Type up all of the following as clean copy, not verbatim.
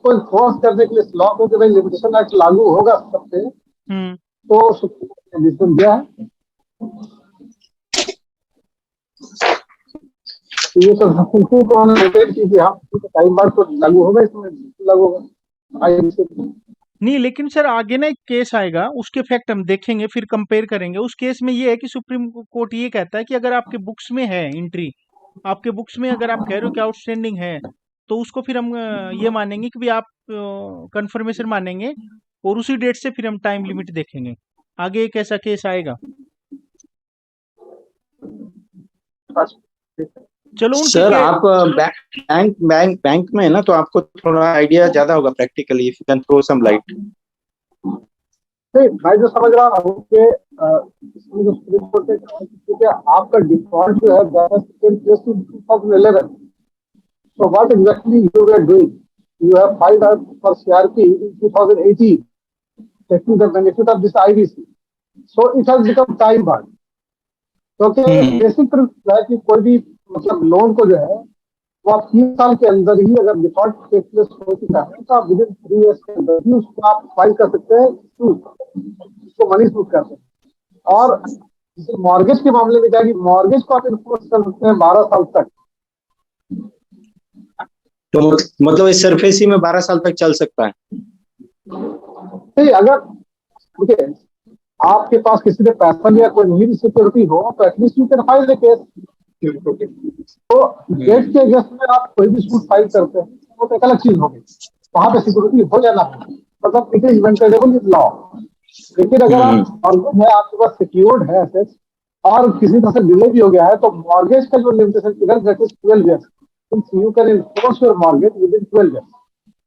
उसको इन्फोर्स करने के लिए इस लॉ को कि भाई लिमिटेशन एक्ट लागू होगा सब पे, हम्म तो सुप्रीम कोर्ट ने डिसीजन दिया है। तो ये सब सुप्रीम कोर्ट ने डिसाइड की कि हाँ टाइम बाद तो लागू होगा, इसमें लागू होगा। नहीं, लेकिन सर आगे ना एक केस आएगा, उसके इफेक्ट हम देखेंगे, फिर कंपेयर करेंगे। उस केस में ये है कि सुप्रीम कोर्ट ये कहता है कि अगर आपके बुक्स में है एंट्री, आपके बुक्स में अगर आप कह रहे हो कि आउटस्टैंडिंग है, तो उसको फिर हम ये मानेंगे कि भी आप कंफर्मेशन मानेंगे, और उसी डेट से फिर हम टाइम लिमिट देखेंगे। आगे एक ऐसा केस आएगा। चलो उन ठीक सर है। आप बैंक में है ना, तो आपको थोड़ा आइडिया ज्यादा होगा practically, if you can throw some light. नहीं, मैं जो समझ रहा हूँ कि इसमें जो सुप्रीम कोर्ट ने कहा कि क्योंकि आपका डिफॉल्ट जो है 2011, so what exactly you were doing? You have filed out for CRP in 2018, taking the benefit of this IBC. So it has become time barred. क्योंकि बेसिक प्रिंसिपल है कि कोई भी मतलब लोन को जो है वो आप 3 साल के अंदर ही अगर डिफॉल्ट केसलेस हो चुका है तो आप विदिन 3 ईयर्स के अंदर ही उसको आप फाइल कर सकते हैं, उसको मनी सूट कर सकते हैं। और जैसे मॉर्गेज के मामले में क्या है कि मॉर्गेज को आप इन्फोर्स कर सकते हैं 12 साल तक। तो मतलब इस सरफेसी में 12 साल तक चल सकता है। नहीं, अगर देखिए आपके पास किसी ने पैसा लिया, कोई नहीं सिक्योरिटी हो, तो at least you can file the case. तो डेट के अगेंस्ट में आप कोई भी सूट फाइल करते हैं वो तो एक अलग चीज होगी, वहां पे सिक्योरिटी हो जाना है, मतलब it is maintainable with law. लेकिन अगर आप मॉर्गेज है, आपके पास सिक्योर्ड है एसेट्स और किसी तरह से डिले भी हो गया है, तो मॉर्गेज का जो limitation period that is 12 years, you can enforce your mortgage within 12 years,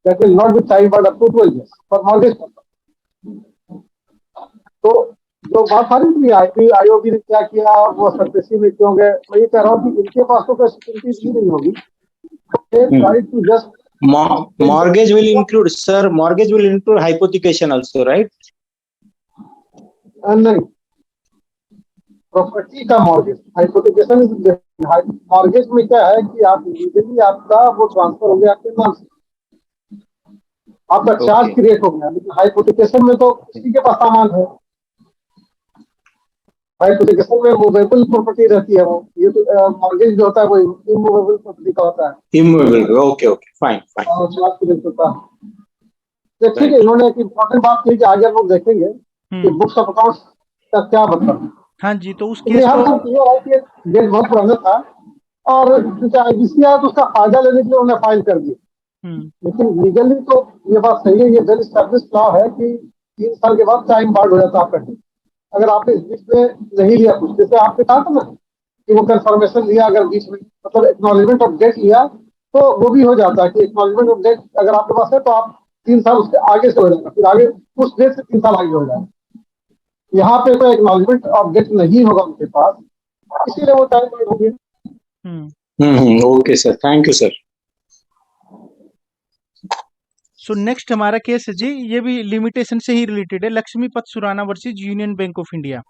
that will not be time bound up to 12 years for mortgage. तो जो बात सारी थी आईओबी ने क्या किया, वो सरफेसी में क्यों गए, मैं ये कह रहा हूँ कि इनके पास तो कोई सिक्योरिटी दी नहीं होगी। Try to just mortgage will include, sir, mortgage will include hypothecation also, right? नहीं, प्रॉपर्टी का मॉर्गेज, हाइपोथिकेशन मॉर्गेज में क्या है कि आप लीगली आपका वो ट्रांसफर हो गया आपके नाम से, आपका चार्ज क्रिएट हो गया। लेकिन हाइपोथिकेशन में तो किसी के पास सामान है, हाइपोथिकेशन में मूवेबल प्रॉपर्टी रहती है। वो ये तो मॉर्गेज जो होता है वो इमूवेबल प्रॉपर्टी का होता है। Immovable, okay, fine fine. और चार्ज क्रिएट होता है। तो ठीक है, इन्होंने एक इम्पोर्टेंट बात की कि आगे हम लोग देखेंगे कि बुक्स ऑफ अकाउंट्स का क्या मतलब है। हाँ जी, तो उस लेकिन केस यहाँ को पर क्लियर है कि डेट बहुत पुराना था और क्योंकि आईबीसी आया तो उसका फायदा लेने के लिए उन्होंने फाइल कर दिया। लेकिन लीगली तो ये बात सही है, ये वेल एस्टैब्लिश लॉ है कि 3 साल के बाद टाइम बाउंड हो जाता है आपका डेट। अगर आपने इस बीच में नहीं लिया कुछ, जैसे आपने कहा था ना कि वो कंफर्मेशन लिया, अगर बीच में मतलब एक्नॉलेजमेंट ऑफ डेट लिया, तो वो भी हो जाता है कि एक्नॉलेजमेंट ऑफ डेट अगर आपके पास है तो आप 3 साल उसके आगे से हो जाएगा, फिर आगे उस डेट से 3 साल आगे हो जाएगा। यहाँ पे कोई एक्नॉलेजमेंट ऑफ डेट नहीं होगा उनके पास, इसीलिए वो टाइम बाउंड हो गया। Okay sir, thank you sir. So next हमारा केस है जी, ये भी लिमिटेशन से ही रिलेटेड है, Laxmipat Surana versus Union Bank of India.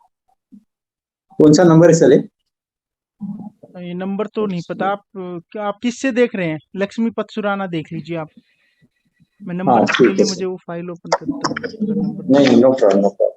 कौन सा नंबर है सर? ये नंबर तो नहीं पता, आप क्या आप किससे देख रहे हैं? लक्ष्मीपत सुराना देख लीजिए आप। मैं नंबर के लिए मुझे वो फाइल ओपन करता हूँ अगर नंबर नहीं, नो प्रॉब्लम, नो प्रॉब्लम।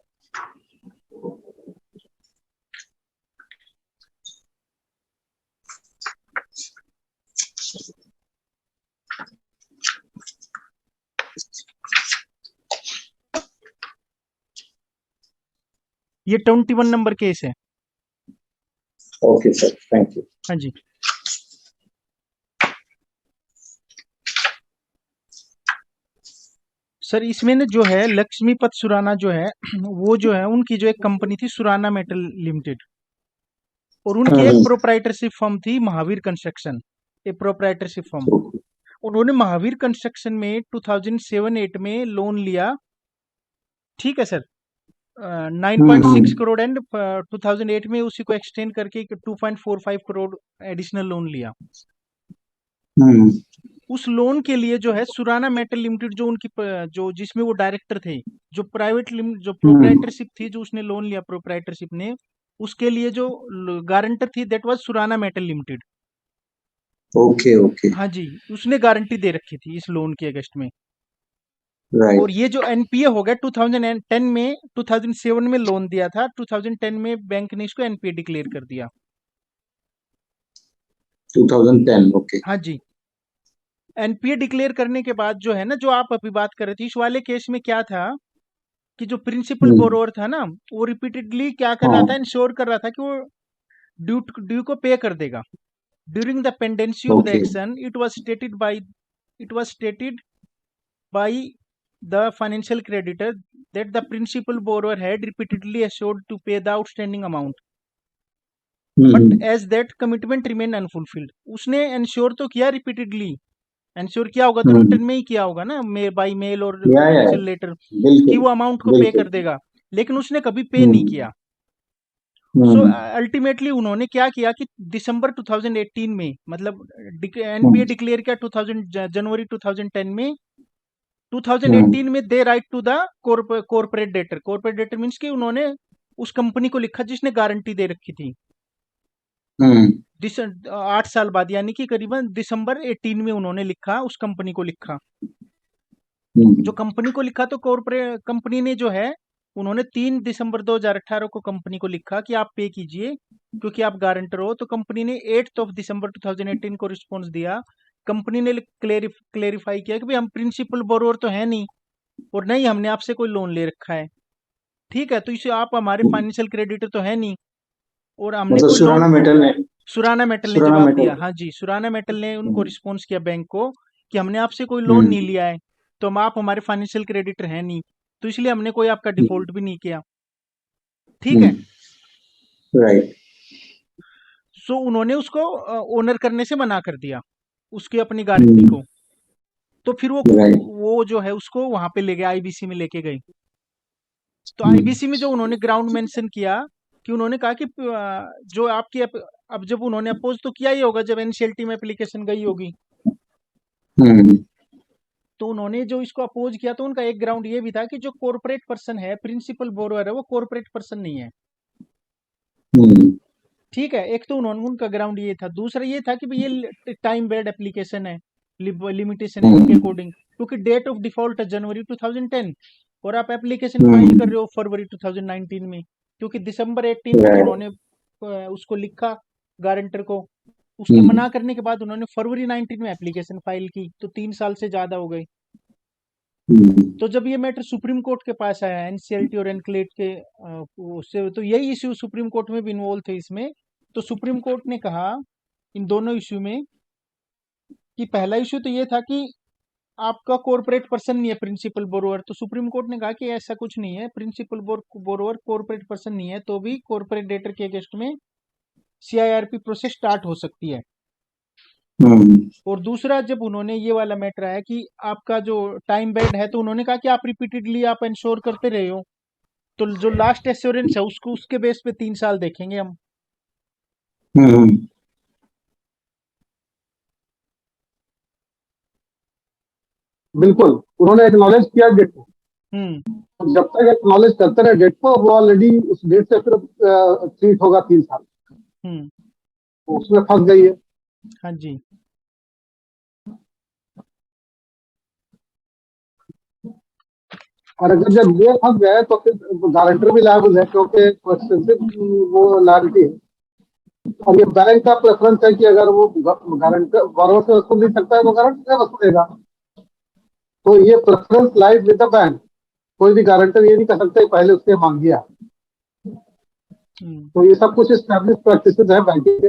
ये 21 नंबर केस है। Okay sir, thank you. हाँ जी, सर इसमें ना जो है लक्ष्मीपत सुराना जो है वो जो है उनकी जो एक कंपनी थी सुराना मेटल लिमिटेड, और उनकी एक प्रोप्राइटरशिप फर्म थी महावीर कंस्ट्रक्शन, एक प्रोप्राइटरशिप फर्म। उन्होंने महावीर कंस्ट्रक्शन में 2007-8 में लोन लिया, ठीक है सर, 9.6 करोड़, एंड 2008 में उसी को एक्सटेंड करके 2.45 करोड़ एडिशनल लोन लिया। उस लोन के लिए जो है सुराना मेटल लिमिटेड जो उनकी जो जिसमें वो डायरेक्टर थे, जो जो प्रोप्राइटरशिप थी, जो उसने लोन लिया प्रोप्राइटरशिप ने, उसके लिए जो गारंटर थी that was Surana metal limited. Okay okay. हाँ जी, उसने गारंटी दे रखी थी इस लोन के अगेंस्ट में। राइट। और ये जो एनपीए हो गया 2010 में, 2007 में लोन दिया था, 2010 में बैंक ने इसको एनपीए डिक्लेयर कर दिया। 2010, ओके। हाँ जी। एनपीए डिक्लेयर करने के बाद जो है ना, जो आप अभी बात कर रहे थे, इस वाले केस में क्या था कि जो प्रिंसिपल हम्म। बोरोवर था ना, वो रिपीटेडली क्या कर रहा हाँ। था, इंश्योर कर रहा था कि वो ड्यू को पे कर देगा। During the pendency of the okay. Action it was stated by the financial creditor that the principal borrower had repeatedly assured to pay the outstanding amount, but hmm. as that commitment remained unfulfilled। उसने ensure तो किया repeatedly, ensure किया होगा तो हम्म। Return में ही किया होगा ना, बाई मेल और या ऑफिशियल लेटर, कि बिल्कुल। वो अमाउंट को पे कर बिल्कुल। देगा, लेकिन उसने कभी पे नहीं हम्म। किया। सो हम्म। अल्टीमेटली उन्होंने क्या किया कि दिसंबर 2018 में, मतलब एनपीए हम्म। डिक्लेयर किया 2000 जनवरी 2010 में, हम्म। 2018 में they write to the corporate debtor. Corporate debtor means कि उन्होंने उस कंपनी को लिखा जिसने गारंटी दे रखी थी। हम्म। 8 साल बाद, यानी कि करीबन दिसंबर 18 में उन्होंने लिखा, उस कंपनी को लिखा। जो हम्म। कंपनी को लिखा तो कॉर्पोरेट कंपनी ने जो है, उन्होंने 3 दिसंबर 2018 को कंपनी को लिखा कि आप पे कीजिए क्योंकि आप गारंटर हो। तो कंपनी ने 8 ऑफ दिसंबर 2018 को रिस्पॉन्स दिया। कंपनी ने क्लेरिफाई किया कि भाई हम प्रिंसिपल बोरोवर तो है नहीं, और नहीं हमने आपसे कोई लोन ले रखा है, ठीक है, तो इसे आप हमारे फाइनेंशियल क्रेडिटर तो है नहीं, और हमने मतलब कोई लोन। सुराना मेटल ने। सुराना मेटल ने सुराना जवाब मेटल। दिया, हाँ जी, सुराना मेटल ने उनको हम्म। रिस्पॉन्स किया बैंक को कि हमने आपसे कोई लोन नहीं हम्म। लिया है, तो हम आप हमारे फाइनेंशियल क्रेडिटर हैं नहीं, तो इसलिए हमने कोई आपका डिफॉल्ट भी नहीं किया, ठीक है। हम्म। राइट। सो उन्होंने उसको ओनर करने से मना कर दिया, उसकी अपनी गारंटी हम्म। को। तो फिर राइट। वो जो है उसको वहां पे ले गए, आईबीसी में लेके गई। तो हम्म। आईबीसी में जो उन्होंने ग्राउंड मेंशन किया कि उन्होंने कहा कि जो आपकी अब जब उन्होंने अपोज तो किया ही होगा जब एनसीएलटी में एप्लीकेशन गई होगी, हम्म। तो उन्होंने जो इसको अपोज किया तो उनका एक ग्राउंड ये भी था कि जो कॉर्पोरेट पर्सन है, प्रिंसिपल बोरोअर है, वो कॉर्पोरेट पर्सन नहीं है, हम्म। ठीक है। एक तो उन्होंने उनका ग्राउंड ये था, दूसरा ये था कि भाई ये टाइम बेस्ड एप्लीकेशन है, लिमिटेशन है इनके हम्म। अकॉर्डिंग, क्योंकि डेट ऑफ डिफॉल्ट है जनवरी 2010 और आप एप्लीकेशन फाइल कर हम्म। रहे हो फरवरी 2019 में, क्योंकि दिसंबर 18 को राइट। उन्होंने उसको लिखा गारंटर को, उसके हम्म। मना करने के बाद उन्होंने फरवरी 19 में एप्लीकेशन फाइल की, तो 3 साल से ज्यादा हो गई। हम्म। तो जब ये मैटर सुप्रीम कोर्ट के पास आया, एनसीएलटी और एनक्लेट के उससे, तो यही इश्यू सुप्रीम कोर्ट में भी इन्वॉल्व थे इसमें। तो सुप्रीम कोर्ट ने कहा इन दोनों इश्यू में कि पहला इश्यू तो ये था कि आपका कॉर्पोरेट पर्सन नहीं है प्रिंसिपल बोरोवर, तो सुप्रीम कोर्ट ने कहा कि ऐसा कुछ नहीं है, प्रिंसिपल बोरोवर कॉर्पोरेट पर्सन नहीं है तो भी कॉर्पोरेट डेटर के अगेंस्ट में सीआईआरपी प्रोसेस स्टार्ट हो सकती है। हम्म। और दूसरा, जब उन्होंने ये वाला मैटर आया कि आपका जो टाइम बेड है, तो उन्होंने कहा कि आप रिपीटेडली आप इंश्योर करते रहे हो, तो जो लास्ट एश्योरेंस है उसको उसके बेस पे 3 साल देखेंगे हम। हम्म। बिल्कुल, उन्होंने एक्नॉलेज किया डेट को। हम्म। जब तक एक्नॉलेज करते रहे डेट को, वो ऑलरेडी उस डेट से फिर ट्रीट होगा 3 साल, हम्म। तो उसमें फंस गई है। हाँ जी। और अगर जब ये फंस गए तो फिर गारंटर भी लायबल है, क्योंकि एक्सपेंसिव वो लायबिलिटी है। और ये बैंक का प्रेफरेंस है कि अगर वो गारंटर borrower से वसूल नहीं सकता है तो गारंटर से वसूलेगा। तो ये preference lies with the bank. कोई भी गारंटर ये नहीं कर सकता कि पहले उससे मांगिया। हम्म। तो ये सब कुछ स्टैब्लिश प्रैक्टिसेस है बैंकिंग के।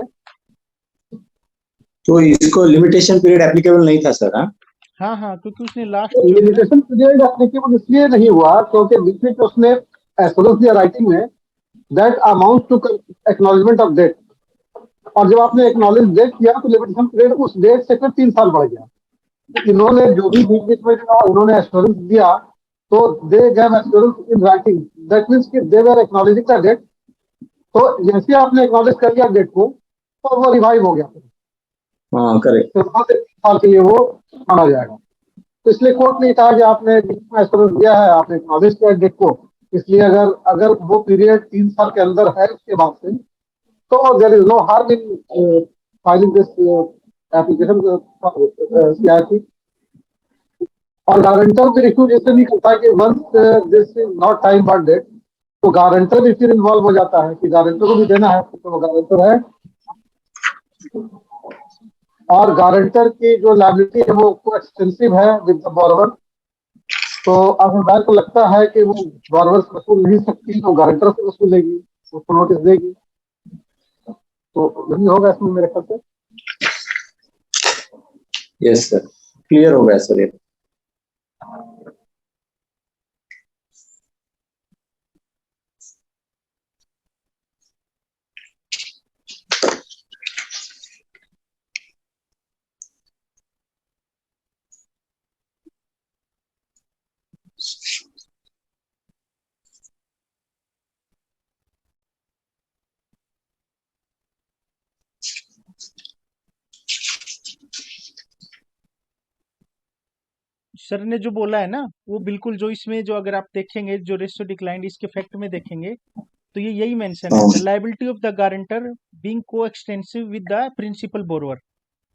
तो इसको लिमिटेशन पीरियड एप्लीकेबल नहीं था सर? हाँ। हाँ हाँ, क्योंकि उसने लास्ट जो है ना। लिमिटेशन पीरियड एप्लीकेबल इसलिए नहीं हुआ क्योंकि बीच में उसने एश्योरेंस दिया राइटिंग में that amount to acknowledgement of debt. और जब आपने एक्नॉलेज डेट किया तो लिमिटेशन पीरियड उस डेट से फिर 3 साल बढ़ गया। तो इन्होंने जो भी बीच बीच में उन्होंने एश्योरेंस दिया, तो they gave assurance in writing, that means कि they were acknowledging the debt. तो जैसे आपने एक्नॉलेज कर लिया डेट को, तो वो रिवाइव हो गया, हाँ, करेक्ट। तो 5 साल के लिए वो माना जाएगा। तो इसलिए कोर्ट ने कहा कि आपने एश्योरेंस दिया है, आपने एक्नॉलेज किया डेट को, इसलिए अगर अगर वो पीरियड 3 साल के अंदर है उसके बाद से, तो there is no harm in filing this application CRP. और गारंटर भी रिफ्यूज ऐसे नहीं करता कि once this is not time barred debt, तो गारंटर भी फिर इन्वॉल्व हो जाता है कि गारंटर को भी देना है, तो वो गारंटर है। और गारंटर की जो लायबिलिटी है वो एक्सटेंसिव है विद द बोरोवर। तो अगर बैंक को लगता है कि वो बोरोवर से वसूल नहीं सकती तो गारंटर से वसूलेगी, उसको नोटिस देगी। तो यही होगा इसमें मेरे ख्याल से। यस सर, क्लियर हो गया सर ये। सर ने जो बोला है ना, वो बिल्कुल जो इसमें जो अगर आप देखेंगे जो रेशियो डिक्लाइन इसके फैक्ट में देखेंगे तो ये यही मेंशन है, the liability of the guarantor being coextensive with the principal borrower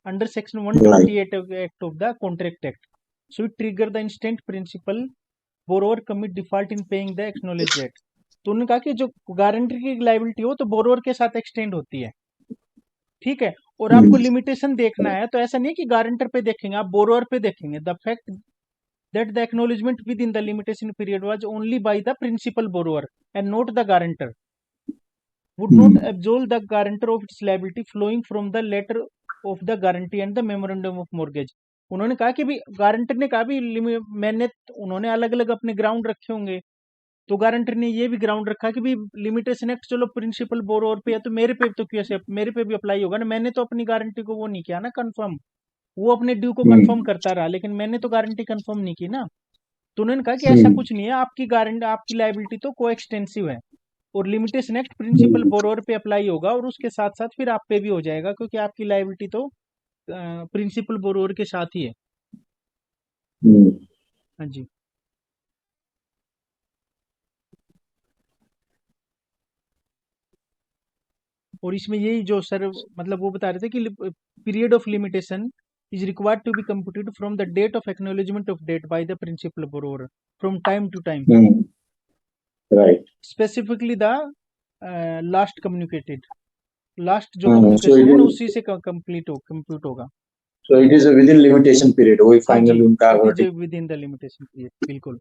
under section 128 act of the contract act, so it trigger the instant principal borrower commit default in paying the acknowledge debt. तो उन्होंने कहा कि जो guarantor की liability हो तो borrower के साथ एक्सटेंड होती है, ठीक है। और आपको लिमिटेशन देखना है तो ऐसा नहीं है कि गारंटर पे देखेंगे, आप बोरोवर पे देखेंगे। The fact that the acknowledgement within the limitation period was only by the principal borrower and not the guarantor would not absolve the guarantor of its liability flowing from the letter of the guarantee and the memorandum of mortgage। उन्होंने कहा कि भी guarantor ने कहा भी मैंने, उन्होंने अलग अलग अपने ग्राउंड रखे होंगे, तो गारंटर ने ये भी ग्राउंड रखा कि भी लिमिटेशन एक्ट चलो प्रिंसिपल बोरोवर पे है तो मेरे पे तो कैसे, मेरे पे भी अप्लाई होगा ना, मैंने तो अपनी गारंटी को वो नहीं किया ना कंफर्म, वो अपने ड्यू को कंफर्म करता रहा लेकिन मैंने तो गारंटी कंफर्म नहीं की ना। तो उन्होंने कहा कि ऐसा कुछ नहीं है, आपकी गारंटी, आपकी लायबिलिटी तो को एक्सटेंसिव है और लिमिटेशन एक्ट प्रिंसिपल बोरोवर पे अप्लाई होगा और उसके साथ साथ फिर आप पे भी हो जाएगा क्योंकि आपकी लायबिलिटी तो प्रिंसिपल बोरोवर के साथ ही है। हाँ जी। और इसमें यही जो सर मतलब वो बता रहे थे कि period of limitation is required to be computed from the date of acknowledgement of debt by the principal borrower from time to time, right, specifically the last communicated, last जो कम्युनिकेशन है ना उसी से कंप्लीट होगा। so it is within limitation period, वही final उनका with in the limitation period, बिल्कुल।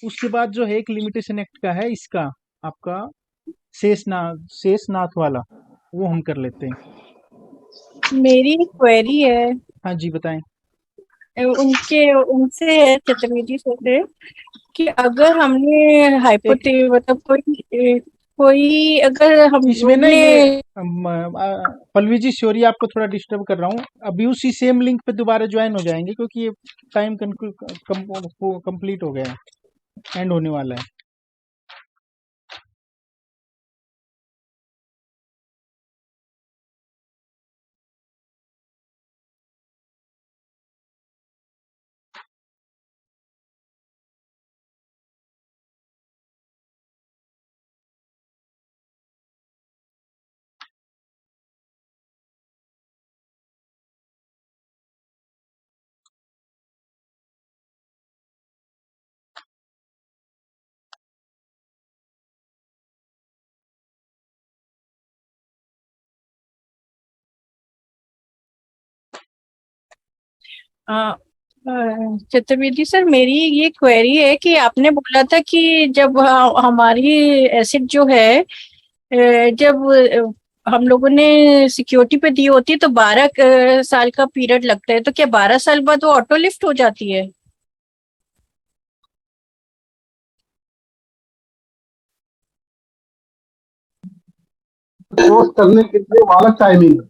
उसके बाद जो है एक लिमिटेशन एक्ट का है, इसका आपका शेषनाथ वाला, वो हम कर लेते हैं। मेरी क्वेरी है। हाँ जी बताएं। उनसे है चतुर्वेदी से कि अगर हमने हाइपोथे मतलब कोई अगर हम इसमें ना ये पल्लवी जी सॉरी आपको थोड़ा डिस्टर्ब कर रहा हूँ, अभी उसी सेम लिंक पे दोबारा ज्वाइन हो जाएंगे क्योंकि ये टाइम कंप्लीट हो गया है, एंड होने वाला है। चतुर्वेदी सर, मेरी ये क्वेरी है कि आपने बोला था कि जब हमारी एसेट जो है जब हम लोगों ने सिक्योरिटी पे दी होती है तो 12 साल का पीरियड लगता है, तो क्या 12 साल बाद वो ऑटो लिफ्ट हो जाती है? क्लोज करने के लिए वो अलग टाइमिंग है।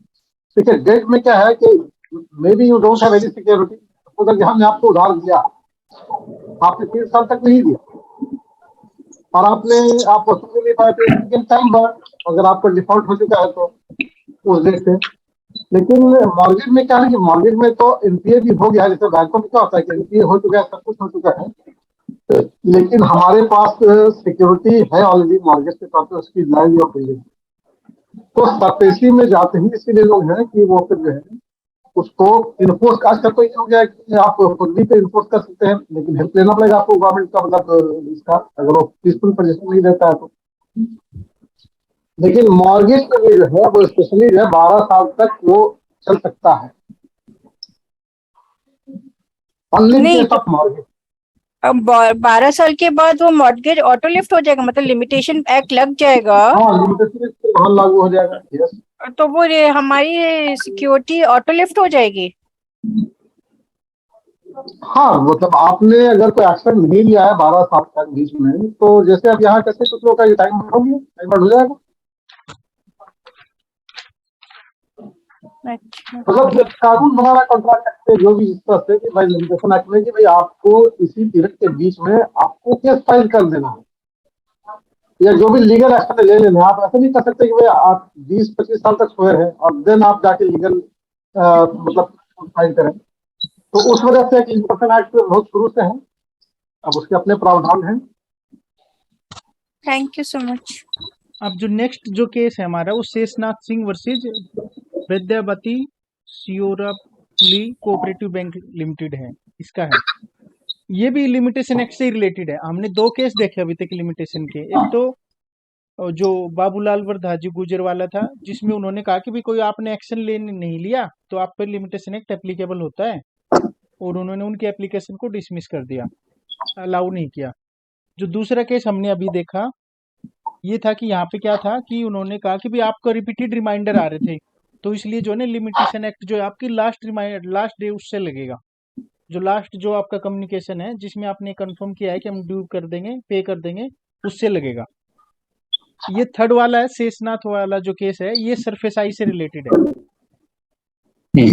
ठीक है, डेट में क्या है कि may be you don't have any security, suppose हमने आपको उधार दिया, आपने 3 साल तक नहीं दिया और आप वसूल नहीं पाए, तो टाइम बाद अगर आपका डिफॉल्ट हो चुका है तो उस डेट से। लेकिन मॉर्गेज में क्या है कि मॉर्गेज में तो एनपीए भी हो गया है, जैसे बैंकों में क्या होता है कि एनपीए हो चुका है, सब कुछ हो चुका है, लेकिन हमारे पास सिक्योरिटी है ऑलरेडी मॉर्गेज के तौर पर, उसकी लाइन ऑफ बिल्डिंग। तो सपेसी में जाते ही इसीलिए लोग हैं कि वो फिर जो है उसको इन्फोर्स, आजकल तो ये हो गया है कि आप खुद भी तो इन्फोर्स कर सकते हैं, लेकिन हेल्प लेना पड़ेगा आपको गवर्नमेंट का, मतलब इसका, अगर वो पीसफुल पोजीशन नहीं देता है तो। लेकिन मॉर्गेज पे ये जो है वो स्पेशली जो है 12 साल तक वो चल सकता है, ओनली इन नहीं केस तो ऑफ मॉर्गेज। अब 12 साल के बाद वो मॉर्गेज ऑटो लिफ्ट हो जाएगा, मतलब लिमिटेशन एक्ट लग जाएगा, हाँ, लिमिटेशन वहां लागू हो जाएगा, यस। तो वो हमारी सिक्योरिटी ऑटो लिफ्ट हो जाएगी। हाँ, मतलब आपने अगर कोई एक्शन नहीं लिया है 12 साल तक बीच में, तो जैसे अब यहाँ कैसे कुछ लोग का ये टाइम हो गया, टाइम हो जाएगा। अच्छा। मतलब जब मतलब कानून बना रहा कॉन्ट्रैक्ट एक्ट पे, जो भी इस तरह से कि भाई लिमिटेशन एक्ट में कि भाई आपको इसी पीरियड के बीच में आपको केस फाइल कर देना है, या जो भी लीगल एक्शन ले लेना है। आप ऐसे नहीं कर सकते कि भाई आप 20-25 साल तक सोए हैं और देन आप जाके लीगल मतलब फाइल करें। तो उस वजह से लिमिटेशन एक्ट बहुत शुरू से है, अब उसके अपने प्रावधान हैं। Thank you so much. अब जो नेक्स्ट जो केस है हमारा वो Sheshnath Singh versus Vidyawati Sheoraphuli cooperative bank limited है, इसका है। ये भी लिमिटेशन एक्ट से ही रिलेटेड है। हमने दो केस देखे अभी तक लिमिटेशन के। एक तो जो बाबूलाल वर्धाजी गुजर वाला था, जिसमें उन्होंने कहा कि भी कोई आपने एक्शन लेने नहीं लिया तो आप पर लिमिटेशन एक्ट एप्लीकेबल होता है, और उन्होंने उनकी एप्लीकेशन को डिसमिस कर दिया, अलाउ नहीं किया। जो दूसरा केस हमने अभी देखा, ये था कि यहाँ पे क्या था कि उन्होंने कहा कि भी आपको रिपीटेड रिमाइंडर आ रहे थे, तो इसलिए जो है ना लिमिटेशन एक्ट जो है आपकी लास्ट डे उससे लगेगा। जो लास्ट जो आपका कम्युनिकेशन है जिसमें आपने कंफर्म किया है कि हम ड्यू कर देंगे, पे कर देंगे, उससे लगेगा। ये थर्ड वाला है, शेषनाथ वाला जो केस है, ये सरफेसाई से रिलेटेड है।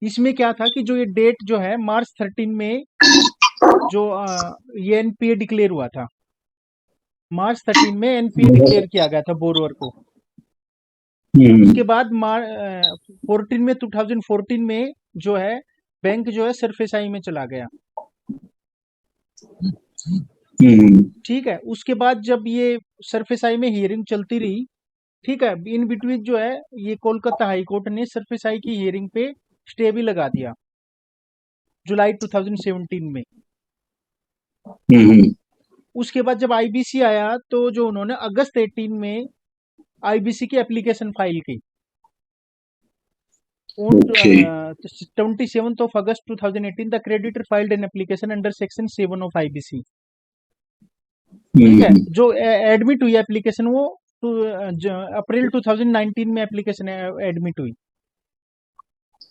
इसमें क्या था कि जो ये डेट जो है मार्च 13 में जो ये एनपीए डिक्लेयर हुआ था, मार्च 13 में एनपीए डिक्लेयर किया गया था बोरोवर को। उसके बाद 14 में 2014 में जो है बैंक जो है सरफेसाई में चला गया। ठीक है, उसके बाद जब ये सरफेसाई में हियरिंग चलती रही, ठीक है, इन बिटवीन जो है ये कोलकाता हाई कोर्ट ने सरफेसाई की हियरिंग पे स्टे भी लगा दिया जुलाई 2017 में। उसके बाद जब आईबीसी आया तो जो उन्होंने अगस्त 18 में आईबीसी की एप्लीकेशन फाइल की। On 27th of August 2018, the creditor filed an application under Section 7 of IBC. ठीक है, जो एडमिट हुई एप्लीकेशन वो अप्रैल 2019 में एप्लीकेशन एडमिट हुई।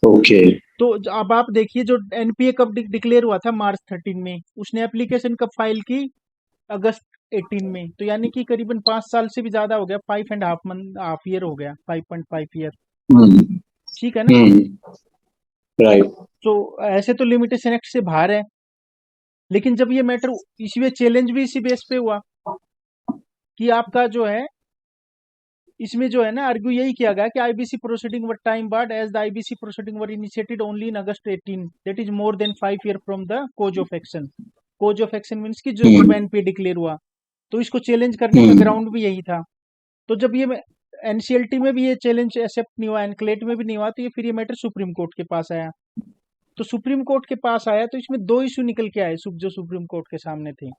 ओके। तो अब आप देखिए जो एनपीए कब डिक्लेयर हुआ था मार्च 13 में, उसने एप्लीकेशन कब फाइल की, अगस्त 18 में। तो यानी कि करीबन 5 साल से भी ज्यादा हो गया, 5.5 ईयर हो गया, 5.5 ईयर। ठीक है ना। राइट। तो ऐसे तो लिमिटेशन एक्ट से बाहर है, लेकिन जब ये मैटर इसमें चैलेंज भी इसी बेस पे हुआ कि आपका जो है इसमें जो है ना आर्ग्यू यही किया गया कि IBC proceeding were time barred as the IBC proceeding were initiated only in August 18, that is more than 5 year from the cause of action. Cause of action means कि जो जब एनपीए डिक्लेयर हुआ, तो इसको चैलेंज करने का ground भी यही था। तो जब ये एनसीएलटी में भी ये चैलेंज एक्सेप्ट नहीं हुआ, एनक्लेट में भी नहीं हुआ, तो ये फिर ये मैटर सुप्रीम कोर्ट के पास आया। तो सुप्रीम कोर्ट के पास आया तो इसमें दो इशू निकल के आए जो सुप्रीम कोर्ट के सामने थे।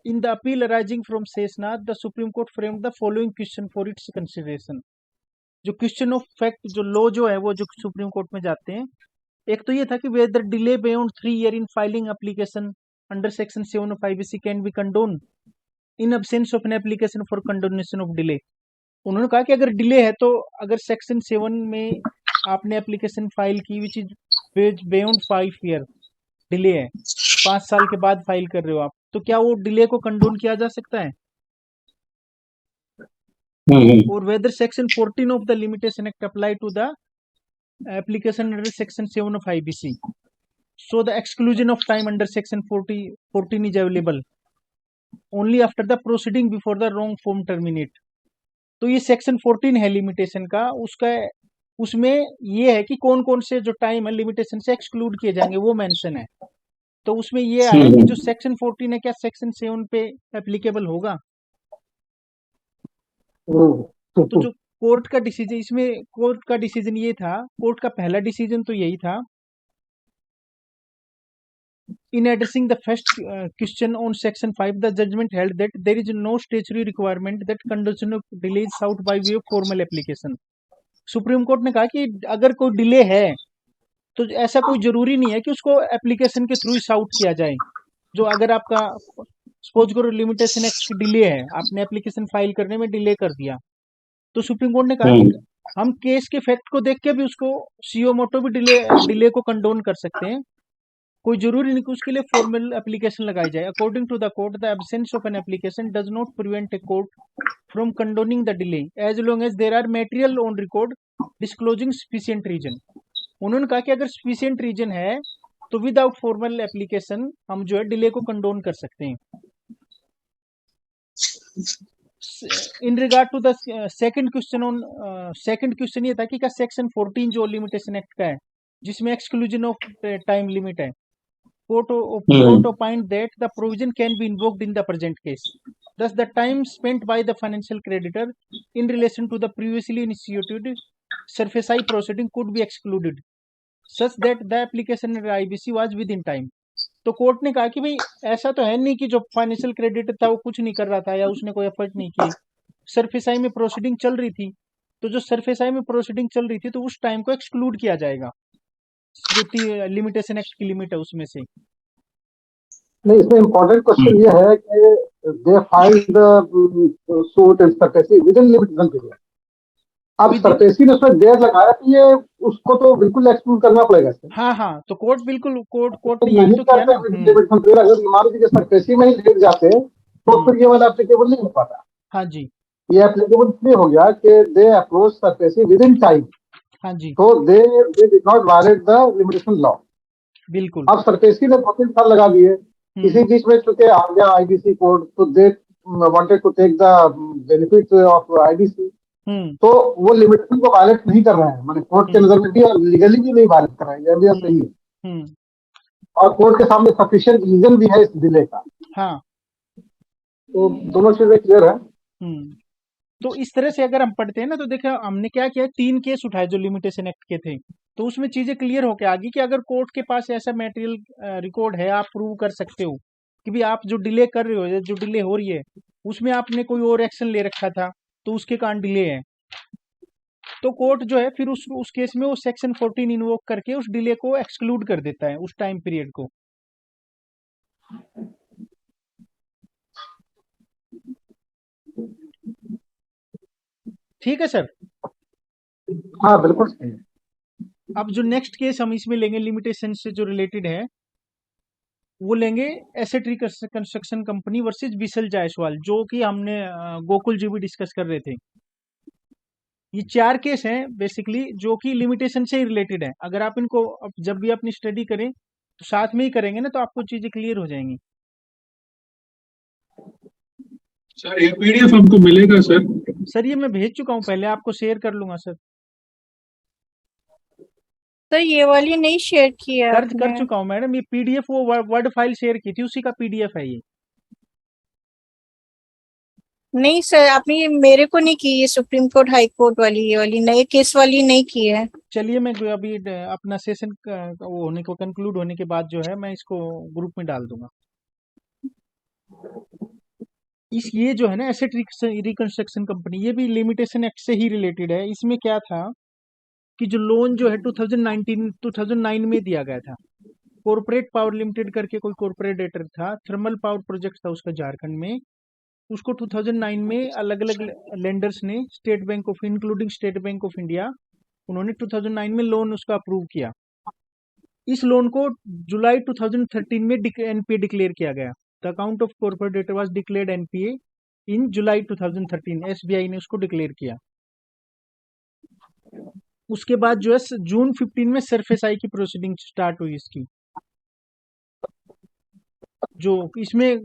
In the appeal arising from Sheshnath, the supreme court framed the following question for its consideration. जो क्वेश्चन ऑफ फैक्ट जो लॉ जो है वो जो सुप्रीम कोर्ट में जाते हैं, एक तो ये था कि whether delay beyond 3 year in filing application under section 7 of IBC can be condone in absence of an application for condonation of delay. उन्होंने कहा कि अगर डिले है तो अगर सेक्शन 7 में आपने एप्लीकेशन फाइल की which is beyond 5 year delay है, 5 साल के बाद फाइल कर रहे हो आप, तो क्या वो डिले को कंडोन किया जा सकता है? और whether section 14 of the limitation act apply to the application under section 7 of IBC, so the exclusion of time under section 14 is available only after the proceeding before the wrong forum terminate. तो ये section 14 है limitation का, उसका उसमें ये है कि कौन कौन से जो टाइम है लिमिटेशन से एक्सक्लूड किए जाएंगे वो मेंशन है। तो उसमें ये आया कि जो सेक्शन 14 है क्या सेक्शन 7 पे एप्लीकेबल होगा। तो जो कोर्ट का डिसीजन, इसमें कोर्ट का डिसीजन ये था, कोर्ट का पहला डिसीजन तो यही था, in addressing the first question on section 5, the judgment held that there is no statutory requirement that condition of delay is sought by way of formal application. Supreme court ने कहा कि अगर कोई डिले है तो ऐसा कोई जरूरी नहीं है कि उसको एप्लीकेशन के थ्रू ही साउट किया जाए। जो अगर आपका सपोज करो लिमिटेशन एक्ट की डिले है, आपने एप्लीकेशन फाइल करने में डिले कर दिया, तो सुप्रीम कोर्ट ने कहा कि हम केस के फैक्ट को देख के भी उसको सीओ मोटो भी डिले को कंडोन कर सकते हैं, कोई जरूरी नहीं कि उसके लिए फॉर्मल एप्लीकेशन लगाई जाए। According to the court, the absence of an application does not prevent a court from condoning the delay as long as there are material on record disclosing sufficient reason. उन्होंने कहा कि अगर sufficient reason है तो without formal application हम जो है delay को कंडोन कर सकते हैं। In regard to the second question ये था कि क्या सेक्शन 14 जो लिमिटेशन एक्ट का है, जिसमें एक्सक्लूजन ऑफ टाइम लिमिट है, court opined that the provision can be invoked in the present case. Thus, the time spent by the financial creditor in relation to the previously initiated SURFACE proceeding could be excluded, such that the application in IBC was within time. तो court ने कहा कि भाई ऐसा तो है नहीं कि जो फाइनेंशियल क्रेडिटर था वो कुछ नहीं कर रहा था या उसने कोई एफर्ट नहीं की, सरफेसाई में प्रोसीडिंग चल रही थी, तो जो सरफेसाई में प्रोसीडिंग चल रही थी तो उस टाइम को एक्सक्लूड किया जाएगा, जो लिमिटेशन एक्ट की लिमिट है उसमें से। नहीं, इसमें इम्पोर्टेंट क्वेश्चन ये है कि they file the suit in SARFAESI within limitation period. अब सरफेसी ने उसमें देर लगाया कि ये उसको तो बिल्कुल एक्सक्लूड करना पड़ेगा। हाँ, तो कोर्ट बिल्कुल कोर्ट ने नहीं यही तो किया ना। लिमिटेशन पीरियड अगर मान लीजिए सरफेसी में ही लेट जाते तो फिर ये वाला एप्लीकेबल नहीं हो पाता। हाँ जी, ये एप्लीकेबल इसलिए हो गया कि they approach SARFAESI with in time. हाँ जी, तो they did not violate the limitation law. बिल्कुल। अब सरफेसी ने 2-3 साल लगा दिए, इसी बीच में चूंकि आ गया आईबीसी कोड, तो they wanted to take the benefit of IBC, तो वो लिमिटेशन को वायलेट नहीं कर रहे हैं, माने कोर्ट के नजर में भी और लीगली भी नहीं वायलेट कर रहे हैं, ये भी सही है। और कोर्ट के सामने सफिशिएंट रीजन भी है इस डिले का। हाँ, तो दोनों चीजें क्लियर है। तो इस तरह से अगर हम पढ़ते हैं ना, तो देखो हमने क्या किया, 3 केस उठाए जो लिमिटेशन एक्ट के थे, तो उसमें चीजें क्लियर होके आ गई कि अगर कोर्ट के पास ऐसा मटेरियल रिकॉर्ड है, आप प्रूव कर सकते हो कि भी आप जो डिले कर रहे हो, जो डिले हो रही है उसमें आपने कोई और एक्शन ले रखा था तो उसके कारण डिले है, तो कोर्ट जो है फिर उस केस में वो सेक्शन 14 इन्वोक करके उस डिले को एक्सक्लूड कर देता है, उस टाइम पीरियड को। ठीक है सर। हाँ बिल्कुल सही है। अब जो नेक्स्ट केस हम इसमें लेंगे लिमिटेशन से जो रिलेटेड है, वो लेंगे asset reconstruction company versus we shall Jaiswal, जो कि हमने गोकुल जी भी डिस्कस कर रहे थे। ये 4 केस हैं बेसिकली जो कि लिमिटेशन से ही रिलेटेड है। अगर आप इनको जब भी अपनी स्टडी करें तो साथ में ही करेंगे ना, तो आपको चीजें क्लियर हो जाएंगी। सर ये पीडीएफ हमको मिलेगा सर? सर ये मैं भेज चुका हूँ, पहले आपको शेयर कर लूंगा सर। सर ये वाली नहीं शेयर किया कर चुका हूँ मैडम, ये पीडीएफ वो वर्ड फाइल शेयर की थी, उसी का पीडीएफ है ये। नहीं सर, आपने ये मेरे को नहीं की, ये सुप्रीम कोर्ट हाई कोर्ट वाली, ये वाली नए केस वाली नहीं की है। चलिए मैं अभी अपना सेशन वो होने को कंक्लूड होने के बाद जो है मैं इसको ग्रुप में डाल दूंगा। ये जो है ना एसेट रिकंस्ट्रक्शन कंपनी, ये भी लिमिटेशन एक्ट से ही रिलेटेड है। इसमें क्या था कि जो लोन जो है 2009 में दिया गया था, कॉर्पोरेट पावर लिमिटेड करके कोई कॉर्पोरेटर था, थर्मल पावर प्रोजेक्ट था उसका झारखंड में, उसको 2009 में अलग अलग लेंडर्स ने state Bank of including state Bank of India, उन्होंने 2009 में लोन उसका अप्रूव किया। इस लोन को जुलाई 2013 में एनपीए डिक्लेयर किया गया। The account of corporator was declared NPA in July 2013, SBI ने उसको डिक्लेयर किया। उसके बाद जो है जून 15 में सरफेसाई की प्रोसीडिंग स्टार्ट हुई इसकी। जो इसमें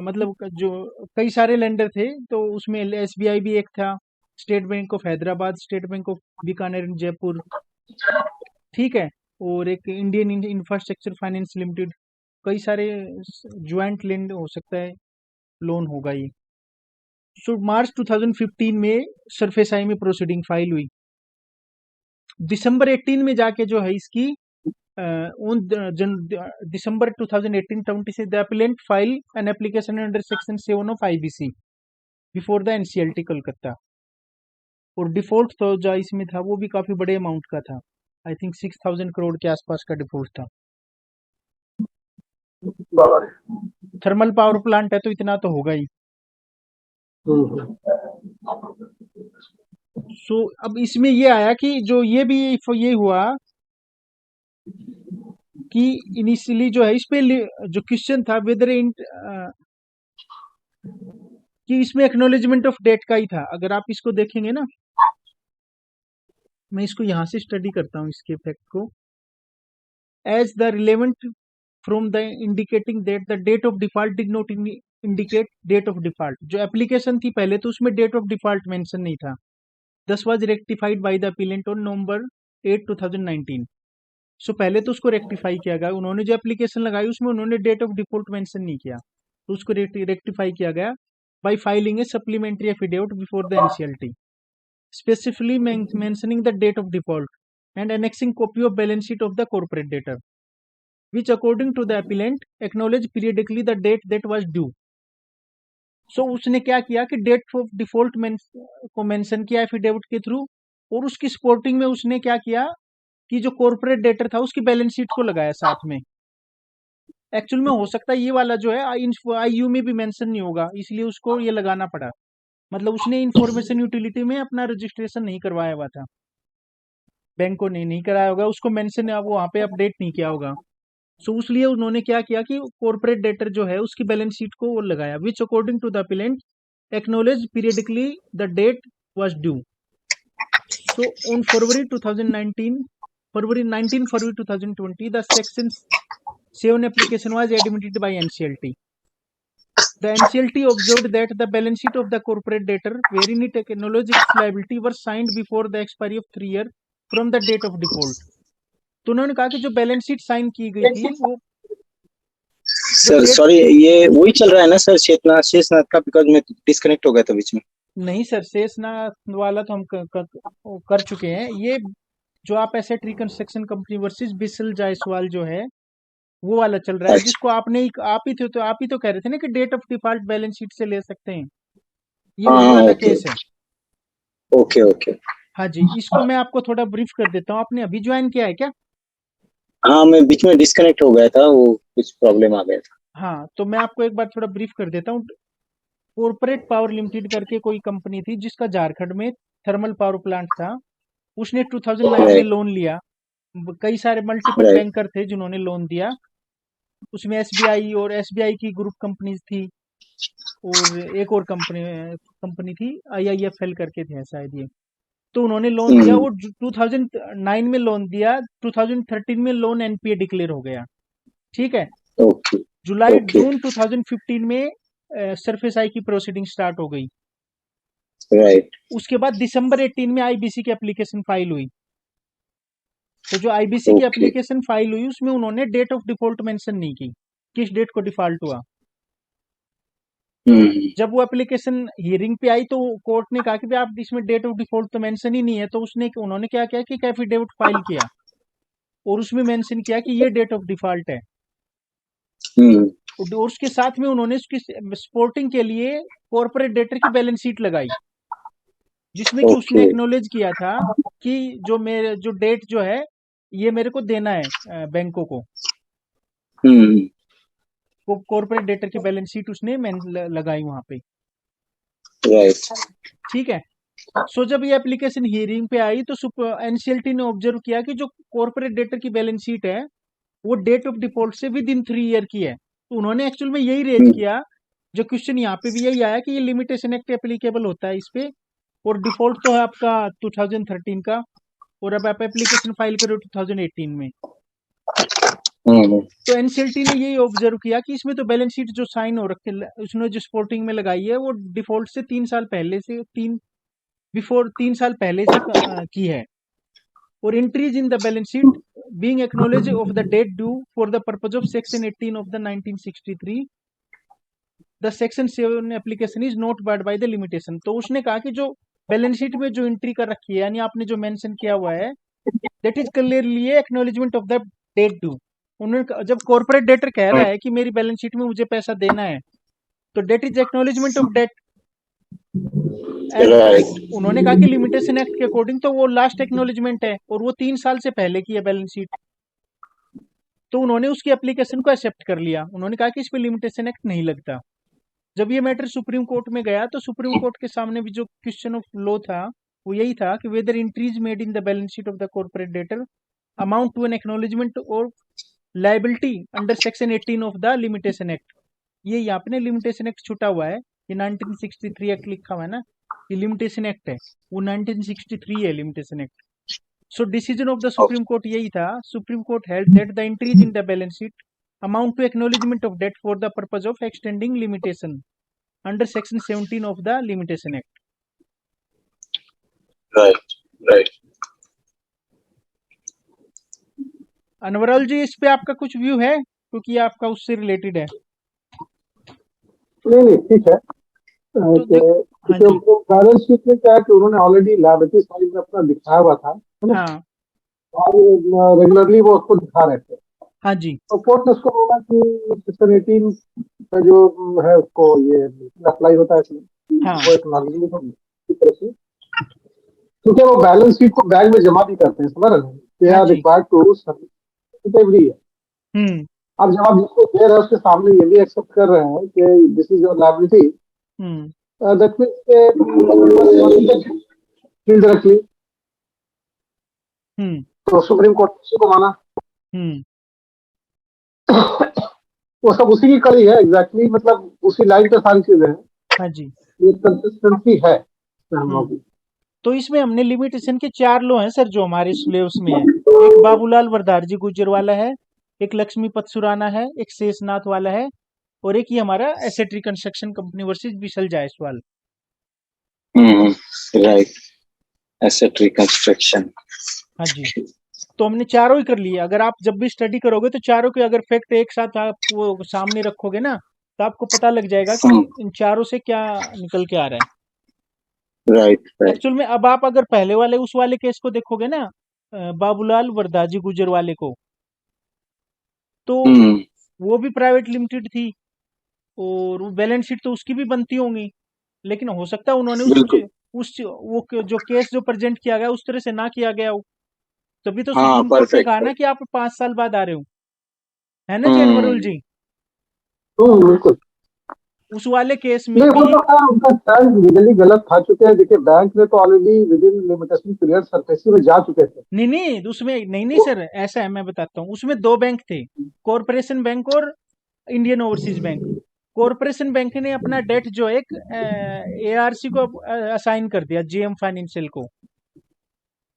मतलब जो कई सारे लेंडर थे, तो उसमें एसबीआई भी एक था, State Bank of Hyderabad, State Bank of Bikaner in Jaipur, ठीक है, और एक इंडियन इंफ्रास्ट्रक्चर फाइनेंस लिमिटेड, कई सारे ज्वाइंट लेंड हो सकता है लोन होगा ये। सो मार्च 2015 में सरफेस आई में प्रोसीडिंग फाइल हुई। दिसंबर 18 में जाके जो है इसकी दिसंबर 2018-20 से the applicant file an application under section 7 of IBC before the NCLT Kolkata. और डिफॉल्ट तो जो इसमें था वो भी काफी बड़े अमाउंट का था, आई थिंक 6,000 करोड़ के आसपास का डिफॉल्ट था। बाबा रे। थर्मल पावर प्लांट है तो इतना तो होगा ही। हम्म। सो अब इसमें ये आया कि जो ये भी ये हुआ कि इनिशियली जो है इस पे जो क्वेश्चन था वेदर कि इसमें एक्नॉलेजमेंट ऑफ डेट का ही था। अगर आप इसको देखेंगे ना, मैं इसको यहां से स्टडी करता हूँ इसके इफेक्ट को। As the relevant from the indicating that the date of default did not indicate date of default. जो एप्लीकेशन थी पहले तो उसमें डेट ऑफ डिफॉल्ट मेंशन नहीं था। दस was rectified by the appellate on November 8, 2019। सो पहले तो उसको रेक्टिफाई किया गया, उन्होंने जो एप्लीकेशन लगाई उसमें उन्होंने डेट ऑफ डिफॉल्ट मेंशन नहीं किया, तो उसको रेक्टिफाई किया गया by filing a supplementary affidavit before the NCLT specifically mentioning the date of default and annexing copy of balance sheet of the corporate debtor which according to the appellant acknowledge periodically the date that was due। सो उसने क्या किया कि date of default को mention किया affidavit के through, और उसकी supporting में उसने क्या किया कि जो कॉर्पोरेट डेटर था उसकी बैलेंस शीट को लगाया साथ में। एक्चुअल में हो सकता है ये वाला जो है आईयू में भी मेंशन नहीं होगा, इसलिए उसको ये लगाना पड़ा। मतलब उसने इंफॉर्मेशन यूटिलिटी में अपना रजिस्ट्रेशन नहीं करवाया हुआ था, बैंकों ने नहीं कराया होगा, उसको मेंशन वो वहाँ पे अपडेट नहीं किया होगा। सो इसलिए उन्होंने क्या किया कि कॉर्पोरेट डेटर जो है उसकी बैलेंस शीट को वो लगाया, which according to the appellant acknowledge periodically the debt was due. So on February 19 February 2020 the section 7 application was admitted by NCLT. The NCLT observed that the balance sheet of the corporate debtor wherein it acknowledged its liability were signed before the expiry of 3 years from the date of default। तो उन्होंने कहा कि जो balance sheet sign की गई थी वो sir sorry, ये वही चल रहा है ना सर, शेषनाथ का, बिकॉज मैं डिस्कनेक्ट हो गया था बीच में। नहीं सर, शेषनाथ वाला तो हम कर चुके हैं। ये जो आप asset reconstruction company versus Bisal Jaiswal जो है वो वाला चल रहा है, जिसको आपने आप ही तो कह रहे थे ना कि date of default balance sheet से ले सकते हैं, ये वही वाला केस है। Okay okay. हाँ जी, इसको मैं आपको थोड़ा ब्रीफ कर देता हूँ। आपने अभी ज्वाइन किया है क्या? हाँ, मैं बीच में डिस्कनेक्ट हो गया था, वो कुछ प्रॉब्लम आ गया था। हाँ, तो मैं आपको एक बार थोड़ा ब्रीफ कर देता हूँ। कॉर्पोरेट पावर लिमिटेड करके कोई कंपनी थी जिसका झारखंड में थर्मल पावर प्लांट था। उसने 2009 में लोन लिया। कई सारे मल्टीपल बैंकर थे जिन्होंने लोन दिया। उसमें एसबीआई और एसबीआई की ग्रुप कंपनीज थी, और एक और कंपनी थी आईआईएफएल करके थे शायद ये। तो उन्होंने लोन दिया और 2009 में लोन दिया, 2013 में लोन एनपीए डिक्लेयर हो गया। ठीक है, जून 2015 में सरफेस आई की प्रोसीडिंग स्टार्ट हो गई। उसके बाद दिसंबर 18 में आईबीसी की एप्लीकेशन फाइल हुई। तो जो आईबीसी की एप्लीकेशन फाइल हुई उसमें उन्होंने डेट ऑफ डिफॉल्ट मेंशन नहीं की, किस डेट को डिफॉल्ट हुआ। जब वो एप्लीकेशन हियरिंग पे आई तो कोर्ट ने कहा कि आप इसमें डेट ऑफ डिफॉल्ट तो मेंशन ही नहीं है। तो उन्होंने क्या किया कि एफिडेविट फाइल किया और उसमें मेंशन किया कि ये डेट ऑफ डिफॉल्ट है। और उसके साथ में उन्होंने उसकी सपोर्टिंग के लिए कॉर्पोरेट डेटर की बैलेंस शीट लगाई, जिसमें कि उसने एक्नॉलेज किया था कि जो डेट जो है ये मेरे को देना है बैंकों को। वो कॉर्पोरेट डेटर की बैलेंस शीट उसने लगाई वहां पे। ठीक है, सो जब ये एप्लीकेशन हियरिंग पे आई तो एनसीएलटी ने ऑब्जर्व किया कि जो कॉर्पोरेट डेटर की बैलेंस शीट है वो डेट ऑफ डिफॉल्ट से विद इन 3 ईयर की है। तो उन्होंने एक्चुअल में यही रेज किया, जो क्वेश्चन यहाँ पे भी यही आया कि ये लिमिटेशन एक्ट एप्लीकेबल होता है इस पे, और डिफॉल्ट तो है आपका 2013 का, और अब आप एप्लीकेशन फाइल करो 2018 में। तो एनसीएलटी ने यही ऑब्जर्व किया कि इसमें तो बैलेंस शीट जो साइन हो रखे उसने जो सपोर्टिंग में लगाई है वो डिफॉल्ट से 3 साल पहले से 3 साल पहले से की है, और entries in the balance sheet being acknowledged of the date due for the purpose of section 18 of the 1963 the section 7 application is not barred by the limitation. तो उसने कहा कि जो बैलेंस शीट में जो एंट्री कर रखी है, यानी आपने जो मेंशन किया हुआ है, that is clearly acknowledgement of the debt due. उन्होंने जब कॉर्पोरेट डेटर कह रहा है कि मेरी बैलेंस शीट में मुझे पैसा देना है, तो debt is acknowledgement of debt. Right. उन्होंने कहा कि लिमिटेशन एक्ट के अकॉर्डिंग तो वो लास्ट एक्नॉलेजमेंट है, और वो 3 साल से पहले की है बैलेंस शीट। तो उन्होंने उसकी एप्लीकेशन को एक्सेप्ट कर लिया। उन्होंने कहा कि इस पे लिमिटेशन एक्ट नहीं लगता। जब ये मैटर सुप्रीम कोर्ट में गया, तो सुप्रीम कोर्ट के सामने भी जो क्वेश्चन ऑफ लॉ था वो यही था कि whether entries made in the balance sheet of the corporate debtor amount to an acknowledgement or liability under section 18 of the limitation act. ये यहाँ पे लिमिटेशन एक्ट छूटा हुआ है, ये 1963 एक्ट लिखा हुआ है ना, ये लिमिटेशन एक्ट है, वो 1963 है limitation act. So decision of the supreme court यही था। Supreme court held that the entries in the balance sheet amount to acknowledgement of debt for the purpose of extending limitation under section 17 of the limitation act। Right. Right. Anwarul ji, इस पे आपका कुछ view है, क्योंकि ये आपका उससे रिलेटेड है। नहीं नहीं ठीक है। तो देख, हाँ जी, बैलेंस शीट में क्या है कि उन्होंने ऑलरेडी लायबिलिटी साइड में अपना दिखाया हुआ था, है ना, हाँ और रेगुलरली वो उसको दिखा रहे थे। हाँ जी, तो कोर्ट ने उसको बोला कि सेक्शन 18 का जो है उसको ये अप्लाई होता है इसमें, हाँ वो एक्नॉलेजमेंट होगी इस तरह से, क्योंकि वो बैलेंस शीट को बैंक में जमा भी करते हैं, समझ रहे हैं, दे हाँ आर जी, required to submit every year. Hmm अब जब आप जिसको दे रहे हैं उसके सामने ये भी एक्सेप्ट कर रहे हैं कि this is your liability, hmm that means field directly. Hmm तो सुप्रीम कोर्ट ने उसी को माना। हम्म वो सब उसी की कड़ी है एग्जैक्टली, मतलब उसी लाइन पे सारी चीजें हैं, हाँ जी, ये कंसिस्टेंसी है हम लोगों हम्म। की। तो इसमें हमने लिमिटेशन के 4 लो हैं सर, जो हमारे सिलेबस में है। एक बाबूलाल वरदारजी गुज्जर वाला है, एक लक्ष्मीपत सुराना है, एक शेषनाथ वाला है, और एक ये हमारा asset reconstruction company versus we shall Jaiswal. Right. Asset reconstruction. हाँ जी, तो हमने चारों ही कर लिए। अगर आप जब भी स्टडी करोगे तो चारों के अगर फैक्ट एक साथ आप वो सामने रखोगे ना, तो आपको पता लग जाएगा कि इन चारों से क्या निकल के आ रहा है। राइट। राइट। एक्चुअल में अब आप अगर पहले वाले उस वाले केस को देखोगे ना, बाबूलाल वरदाजी गुजर वाले को, तो वो भी प्राइवेट लिमिटेड थी, और बैलेंस शीट तो उसकी भी बनती होंगी, लेकिन हो सकता है उन्होंने बिल्कुल। जो केस जो प्रेजेंट किया गया उस तरह से ना किया गया हो। तभी तो हाँ, सुप्रीम कोर्ट ने कहा परफेक्ट। ना कि आप 5 साल बाद आ रहे हो, है ना जी अनवरुल जी। बिल्कुल। उस वाले केस में नहीं वो भी तो खैर उनका स्टैंड लीगली गलत था, चुके हैं। देखिए बैंक ने तो already with in limitation period SARFAESI में जा चुके थे। नहीं उसमें नहीं सर, ऐसा है, मैं बताता हूँ। उसमें 2 बैंक थे, कॉरपोरेशन बैंक और Indian Overseas bank. Corporation bank ने अपना डेट जो है एआरसी को असाइन कर दिया, जेएम फाइनेंशियल को,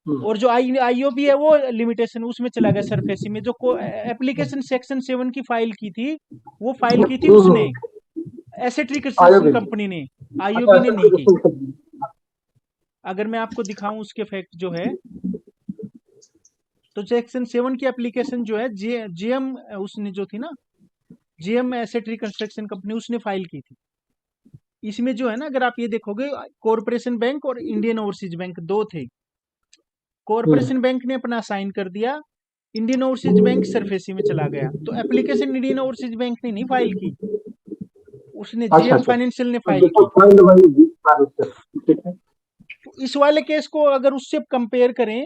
और जो आईओबी है वो लिमिटेशन उसमें चला गया सरफेसी में। जो एप्लीकेशन सेक्शन 7 की फाइल की थी, वो फाइल की थी उसने, एसेट रिकंस्ट्रक्शन कंपनी ने, आईओबी ने नहीं की। अगर मैं आपको दिखाऊं उसके फैक्ट जो है, तो सेक्शन 7 की एप्लीकेशन जो है जेएम उसने जो थी ना, जेएम एसेट रिकंस्ट्रक्शन कंपनी, उसने फाइल की थी। इसमें जो है ना, अगर आप ये देखोगे, कॉरपोरेशन बैंक और इंडियन ओवरसीज बैंक 2 थे। कॉरपोरेशन बैंक ने अपना साइन कर दिया, इंडियन ओवरसीज बैंक सरफेसी में चला गया। तो एप्लीकेशन इंडियन ओवरसीज बैंक ने नहीं फाइल की, उसने जेएम फाइनेंशियल ने फाइल की। तो इस वाले केस को अगर उससे कंपेयर करें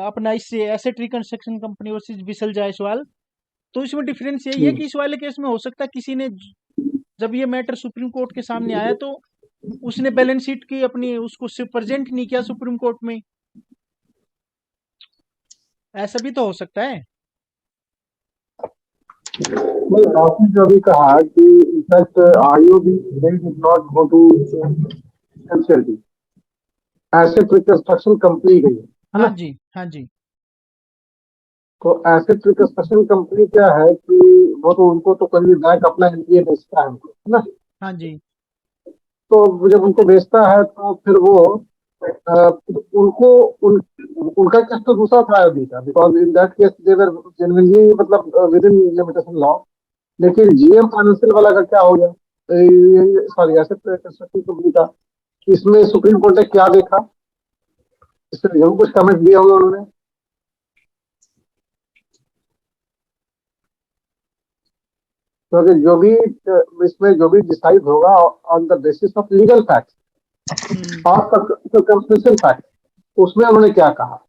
अपना इससे asset reconstruction company versus we shall Jaiswal, तो इसमें डिफरेंस यही है कि इस वाले केस में हो सकता है किसी ने, जब ये मैटर सुप्रीम कोर्ट के सामने आया, तो उसने बैलेंस शीट की अपनी उसको प्रेजेंट नहीं किया सुप्रीम कोर्ट में। ऐसा भी तो हो सकता है। आपने जो अभी कहा कि in fact IOB did not go to NCLT, asset reconstruction company गई है हाँ ना। जी, हाँ जी, तो एसेट रिकंस्ट्रक्शन कंपनी क्या है कि वो तो उनको तो कोई भी बैंक अपना एनपीए बेचता है उनको, है ना। हाँ जी, तो जब उनको बेचता है तो फिर वो उनको उनका केस तो दूसरा था अभी का, because in that case they were genuinely मतलब विद इन लिमिटेशन लॉ। लेकिन जीएम फाइनेंशियल वाला का क्या हो गया सॉरी एसेट कंस्ट्रक्शन कंपनी का, इसमें सुप्रीम कोर्ट ने क्या देखा, इसमें जरूर कुछ कमेंट दिया होगा उन्होंने। क्योंकि जो भी इसमें जो भी डिसाइड होगा on the basis of legal fact और सर्कमस्टेंशियल फैक्ट, उसमें उन्होंने क्या कहा।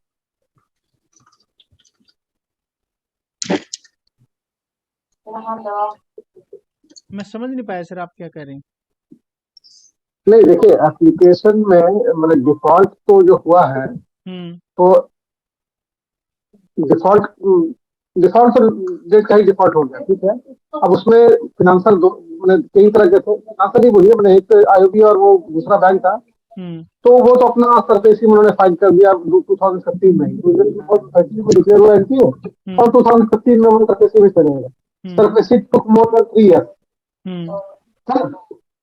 मैं समझ नहीं पाया सर, आप क्या कह रहे हैं? नहीं देखिए, एप्लीकेशन में मतलब डिफॉल्ट तो जो हुआ है, तो डिफॉल्ट डिफॉल्ट तो डेट का ही डिफॉल्ट हो गया, ठीक है। अब उसमें फिनेंशियल मतलब कई तरह के थे, फिनेंशियल ही बोलिए, मैंने एक आईओबी और वो दूसरा बैंक था, तो वो तो अपना सरफेसी में उन्होंने फाइल कर दिया 2015 में ही, 2013 में डिक्लेयर हुआ एनपीओ और 2015 में वो सरफेसी में चले गए। सरफेसी टुक मोर देन 3 ईयर,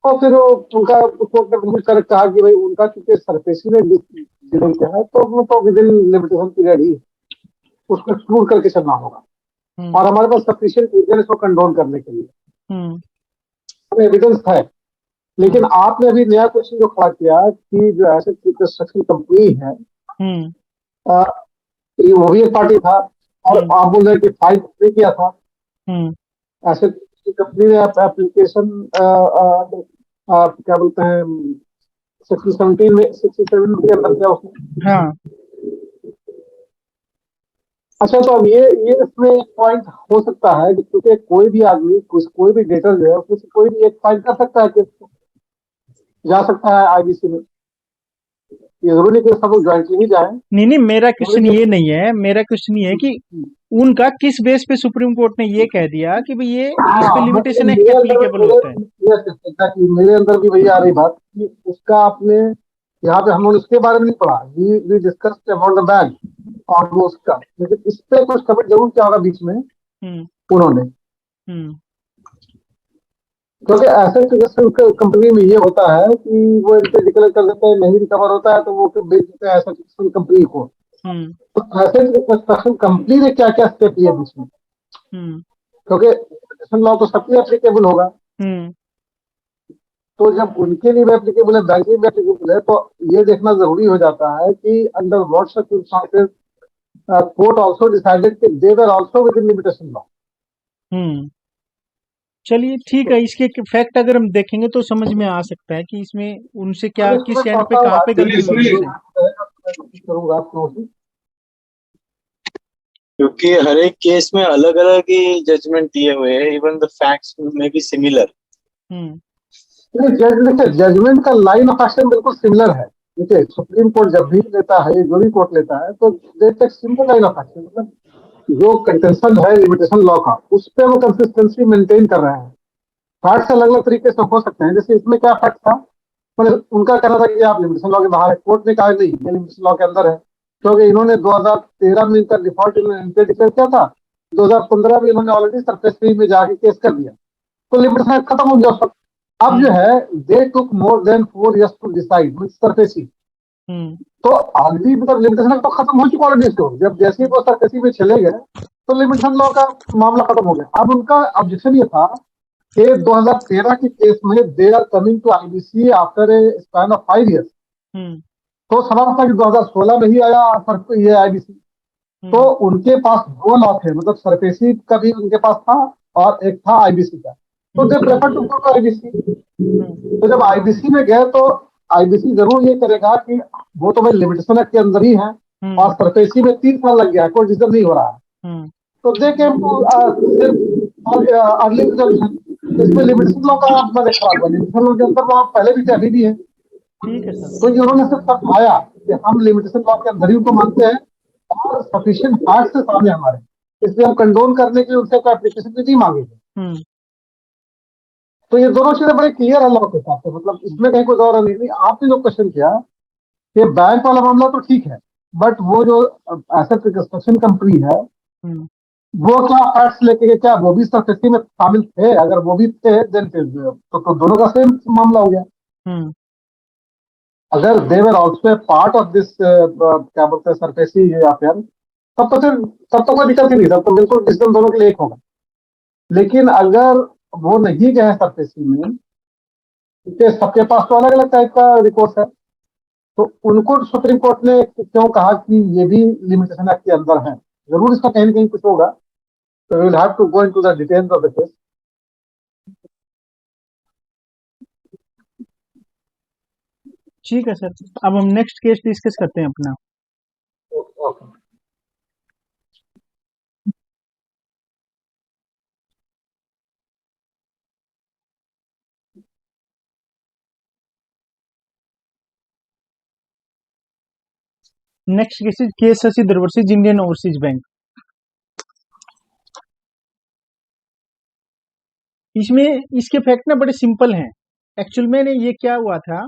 और फिर उनका कोर्ट ने बिल्कुल करेक्ट कहा कि भाई उनका क्योंकि सरफेसी में डिले किया है, तो वो तो विद इन लिमिटेशन पीरियड ही उसको एक्सक्लूड करके चलना होगा, और हमारे पास सफिशिएंट एविडेंस को कंडोन करने के लिए एविडेंस है। लेकिन आपने अभी नया क्वेश्चन जो खड़ा किया कि जो एसेट कंस्ट्रक्शन कंपनी है, ये वो भी एक पार्टी था, और आप बोल रहे हैं कि फाइल नहीं किया था। एसेट कंपनी ने एप्लीकेशन क्या बोलते हैं 67 में 67 के अंदर किया उसने। हाँ। अच्छा, तो अब ये इसमें एक पॉइंट हो सकता है कि क्योंकि कोई भी आदमी कोई भी डेटर जो है उसमें से कोई भी एक फाइल कर सकता है, केस जा सकता है आईबीसी में, ये जरूरी नहीं कि सब लोग ज्वाइंटली ही जाए। नहीं, मेरा क्वेश्चन ये नहीं है, मेरा क्वेश्चन ये है कि उनका किस बेस पे सुप्रीम कोर्ट ने ये कह दिया कि भाई ये इस पे लिमिटेशन एप्लीकेबल होता है। मेरे अंदर भी वही आ रही बात कि उसका आपने यहाँ पे हम लोग इसके बारे में नहीं पढ़ा, we discussed about the bank और वो उसका, लेकिन इस पे कुछ कमेंट जरूर किया होगा बीच में उन्होंने, क्योंकि ऐसे कंपनी में ये होता है कि वो इनसे डिक्लेयर कर देते हैं, नहीं रिकवर होता है तो वो फिर बेच देते हैं ऐसे कंपनी को। तो ऐसे कंस्ट्रक्शन कंपनी ने क्या क्या स्टेप लिए बीच में, क्योंकि लॉ तो सबके एप्लीकेबल होगा, तो जब उनके लिए भी एप्लीकेबल है, बैंक में भी एप्लीकेबल है, तो ये देखना जरूरी हो जाता है कि under what circumstances court also decided कि they were also within limitation law. चलिए ठीक है, इसके फैक्ट अगर हम देखेंगे तो समझ में आ सकता है कि इसमें उनसे क्या किस एंड पे कहाँ पे गलती हुई है। करूंगा क्योंकि हर एक केस में अलग अलग ही जजमेंट दिए हुए हैं, इवन द फैक्ट्स में भी सिमिलर। जजमेंट का लाइन ऑफ एक्शन बिल्कुल सिमिलर है। देखिए, सुप्रीम कोर्ट जब भी लेता है, जो भी कोर्ट लेता है, तो they take similar line of action, मतलब जो कंटेंशन है लिमिटेशन लॉ का, उस पर वो कंसिस्टेंसी मेंटेन कर रहे हैं। फैक्ट्स अलग अलग तरीके से हो सकते हैं, जैसे इसमें क्या फैक्ट था, मतलब उनका कहना था कि आप लिमिटेशन लॉ के बाहर है, कोर्ट ने कहा नहीं ये लिमिटेशन लॉ के अंदर है, क्योंकि इन्होंने 2013 में इनका डिफॉल्ट इन्होंने डिक्लेयर किया था, 2015 में इन्होंने ऑलरेडी सरफेस में जाके केस कर दिया, तो लिमिटेशन खत्म हो गया। अब जो है they took more than 4 years to decide with SARFAESI, तो ऑलरेडी मतलब लिमिटेशन तो खत्म हो चुका ऑलरेडी। इसको जब जैसे ही वो सरफेसी में चले गए तो लिमिटेशन लॉ का मामला खत्म हो गया। अब उनका ऑब्जेक्शन ये था कि 2013 के केस में they are coming to IBC after a span of 5 years, तो सवाल था कि 2016 में ही आया ये आईबीसी, तो उनके पास 2 लॉ थे, मतलब सरफेसी का भी उनके पास था और एक था आईबीसी का, तो they prefer to go to IBC. तो जब आईबीसी में गए तो आईबीसी जरूर ये करेगा कि वो तो भाई लिमिटेशन एक्ट के अंदर ही है और सरफेसी में 3 साल लग गया, कोई डिसीजन नहीं हो रहा है, तो दे केम टू अर्ली रिजोल्यूशन। इसमें लिमिटेशन लॉ का अपना देखा हुआ, लिमिटेशन लॉ के अंदर वो पहले भी थे अभी भी है, तो इन्होंने सिर्फ समझाया कि हम लिमिटेशन लॉ के अंदर ही उनको मानते हैं और सफिशिएंट फैक्ट्स सामने हमारे, इसलिए हम कंडोन करने के लिए उनसे कोई एप्लीकेशन भी नहीं मांगेंगे। तो ये दोनों चीजें बड़े क्लियर है लॉ के हिसाब से, मतलब इसमें कहीं कोई दौरा नहीं। आपने जो क्वेश्चन किया कि बैंक वाला मामला तो ठीक है, बट वो जो एसेट कंस्ट्रक्शन कंपनी है वो क्या फैक्ट्स लेके क्या वो भी सरफेसी में शामिल थे? अगर वो भी थे देन तो दोनों का सेम मामला हो गया। अगर they were also part of this क्या बोलते हैं सरफेसी अफेयर, तब तो कोई दिक्कत ही नहीं, तब तो बिल्कुल डिसीजन दोनों के लिए एक होगा। लेकिन अगर वो नहीं गए सरफेसी में क्योंकि सबके पास तो अलग अलग टाइप का रिकॉर्ड है, तो उनको सुप्रीम कोर्ट ने क्यों कहा कि ये भी लिमिटेशन एक्ट के अंदर है? जरूर इसका कहीं ना कहीं कुछ होगा, तो will have to go into the details of the case. ठीक है सर, अब हम नेक्स्ट केस डिस्कस करते हैं अपना। Okay. Next case case Shashidhar versus Indian Overseas Bank. इसमें इसके फैक्ट ना बड़े सिंपल हैं। एक्चुअल में ये क्या हुआ था